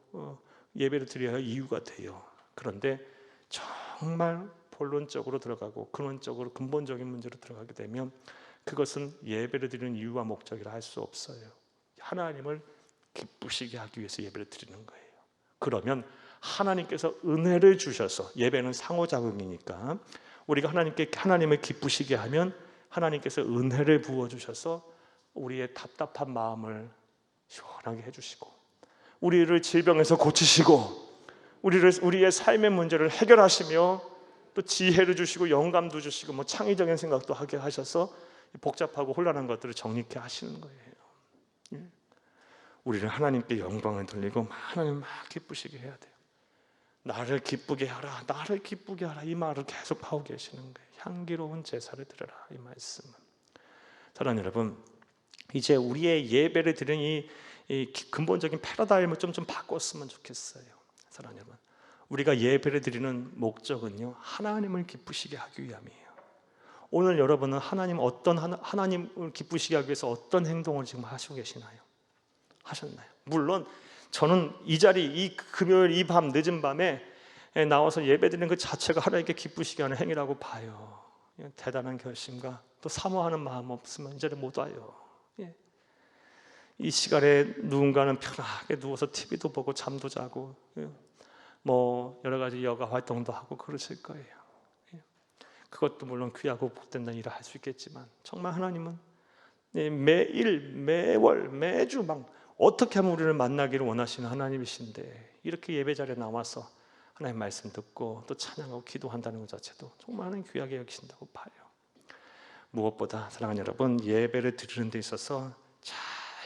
예배를 드려야 할 이유가 돼요. 그런데 정말 본론적으로 들어가고 근본적인 문제로 들어가게 되면 그것은 예배를 드리는 이유와 목적이라 할 수 없어요. 하나님을 기쁘시게 하기 위해서 예배를 드리는 거예요. 그러면 하나님께서 은혜를 주셔서, 예배는 상호작용이니까 우리가 하나님을 기쁘시게 하면 하나님께서 은혜를 부어주셔서 우리의 답답한 마음을 시원하게 해주시고, 우리를 질병에서 고치시고, 우리의 삶의 문제를 해결하시며, 또 지혜를 주시고 영감도 주시고 창의적인 생각도 하게 하셔서 복잡하고 혼란한 것들을 정리케 하시는 거예요. 우리는 하나님께 영광을 돌리고 하나님 막 기쁘시게 해야 돼요. 나를 기쁘게 하라, 나를 기쁘게 하라, 이 말을 계속 하고 계시는 거예요. 향기로운 제사를 드려라, 이 말씀은. 사랑하는 여러분, 이제 우리의 예배를 드리는 이 근본적인 패러다임을 좀 바꿨으면 좋겠어요. 사랑하는 여러분, 우리가 예배를 드리는 목적은요, 하나님을 기쁘시게 하기 위함이에요. 오늘 여러분은 하나님을 기쁘시게 하기 위해서 어떤 행동을 지금 하시고 계시나요? 하셨나요? 물론 저는 이 자리, 이 금요일 이 밤 늦은 밤에 나와서 예배드리는 그 자체가 하나님께 기쁘시게 하는 행위라고 봐요. 대단한 결심과 또 사모하는 마음 없으면 이 자리에 못 와요. 이 시간에 누군가는 편하게 누워서 TV도 보고 잠도 자고 여러 가지 여가 활동도 하고 그러실 거예요. 그것도 물론 귀하고 복된다는 일을 할 수 있겠지만, 정말 하나님은 매일, 매월, 매주 막 어떻게 하면 우리를 만나기를 원하시는 하나님이신데, 이렇게 예배 자리에 나와서 하나님 말씀 듣고 또 찬양하고 기도한다는 것 자체도 정말 하나님 귀하게 여기신다고 봐요. 무엇보다 사랑하는 여러분, 예배를 드리는 데 있어서 자,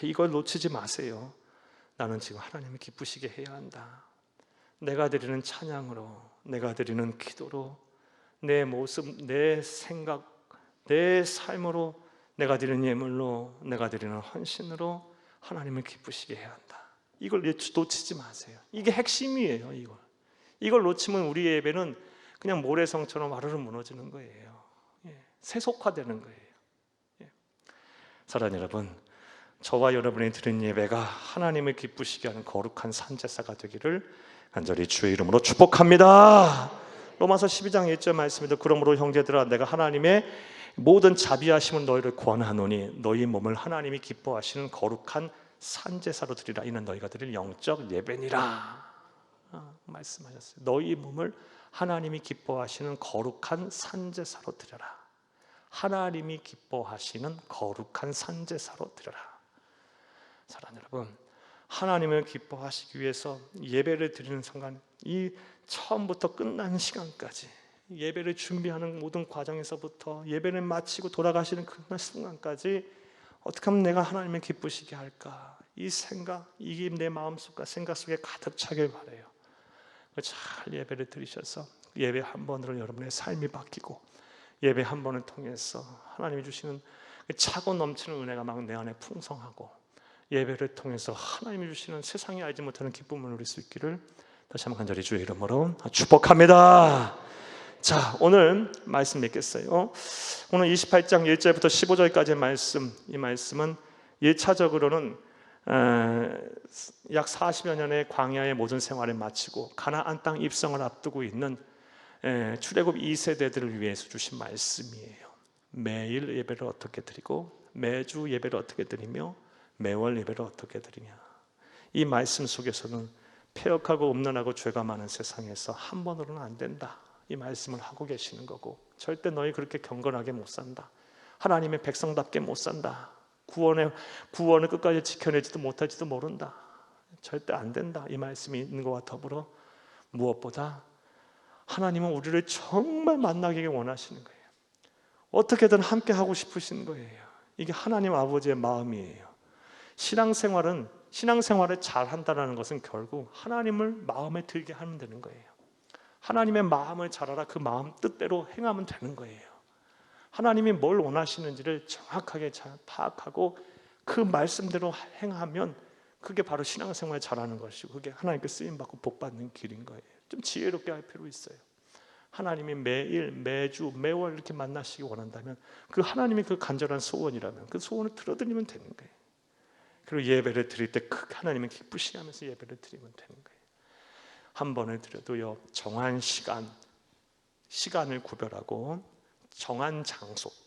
이걸 놓치지 마세요. 나는 지금 하나님을 기쁘시게 해야 한다. 내가 드리는 찬양으로, 내가 드리는 기도로, 내 모습, 내 생각, 내 삶으로, 내가 드리는 예물로, 내가 드리는 헌신으로 하나님을 기쁘시게 해야 한다. 이걸 놓치지 마세요. 이게 핵심이에요. 이걸 놓치면 우리의 예배는 그냥 모래성처럼 와르르 무너지는 거예요. 세속화되는 거예요. 사랑하는 여러분, 저와 여러분이 드린 예배가 하나님을 기쁘시게 하는 거룩한 산제사가 되기를 간절히 주의 이름으로 축복합니다. 로마서 12장 1절 말씀에도 그러므로 형제들아, 내가 하나님의 모든 자비하심은 너희를 권하노니 너희 몸을 하나님이 기뻐하시는 거룩한 산제사로 드리라. 이는 너희가 드릴 영적 예배니라 말씀하셨어요. 너희 몸을 하나님이 기뻐하시는 거룩한 산제사로 드려라. 하나님이 기뻐하시는 거룩한 산제사로 드려라. 사랑하는 여러분, 하나님을 기뻐하시기 위해서 예배를 드리는 순간, 이 처음부터 끝나는 시간까지, 예배를 준비하는 모든 과정에서부터 예배를 마치고 돌아가시는 그 순간까지 어떻게 하면 내가 하나님을 기쁘시게 할까, 이 생각, 이게 내 마음속과 생각 속에 가득 차길 바라요. 잘 예배를 드리셔서 예배 한 번으로 여러분의 삶이 바뀌고, 예배 한 번을 통해서 하나님이 주시는 차고 넘치는 은혜가 막 내 안에 풍성하고, 예배를 통해서 하나님이 주시는 세상이 알지 못하는 기쁨을 누릴 수 있기를 다시 한번 간절히 주의 이름으로 축복합니다. 자, 오늘 말씀 맺겠어요. 오늘 28장 1절부터 15절까지의 말씀, 이 말씀은 1차적으로는 약 40여 년의 광야의 모든 생활을 마치고 가나안 땅 입성을 앞두고 있는 출애굽 2세대들을 위해서 주신 말씀이에요. 매일 예배를 어떻게 드리고, 매주 예배를 어떻게 드리며, 매월 예배를 어떻게 드리냐. 이 말씀 속에서는 폐역하고 음란하고 죄가 많은 세상에서 한 번으로는 안 된다. 이 말씀을 하고 계시는 거고, 절대 너희 그렇게 경건하게 못 산다, 하나님의 백성답게 못 산다, 구원을 끝까지 지켜내지도 못할지도 모른다, 절대 안 된다, 이 말씀이 있는 것과 더불어 무엇보다 하나님은 우리를 정말 만나기 원하시는 거예요. 어떻게든 함께 하고 싶으신 거예요. 이게 하나님 아버지의 마음이에요. 신앙생활을 잘 한다는 것은 결국 하나님을 마음에 들게 하면 되는 거예요. 하나님의 마음을 잘 알아 그 마음 뜻대로 행하면 되는 거예요. 하나님이 뭘 원하시는지를 정확하게 잘 파악하고 그 말씀대로 행하면 그게 바로 신앙생활 잘하는 것이고, 그게 하나님께 쓰임받고 복받는 길인 거예요. 좀 지혜롭게 할 필요 있어요. 하나님이 매일, 매주, 매월 이렇게 만나시기 원한다면, 그 하나님이 그 간절한 소원이라면 그 소원을 들어드리면 되는 거예요. 그리고 예배를 드릴 때 크게 하나님을 기쁘시게 하면서 예배를 드리면 되는 거예요. 한 번을 드려도요, 정한 시간을 구별하고, 정한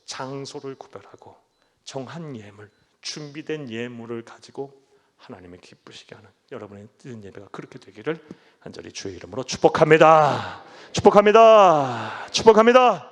장소를 구별하고, 정한 예물, 준비된 예물을 가지고 하나님을 기쁘시게 하는 여러분의 드린 예배가 그렇게 되기를 간절히 주의 이름으로 축복합니다. 축복합니다. 축복합니다.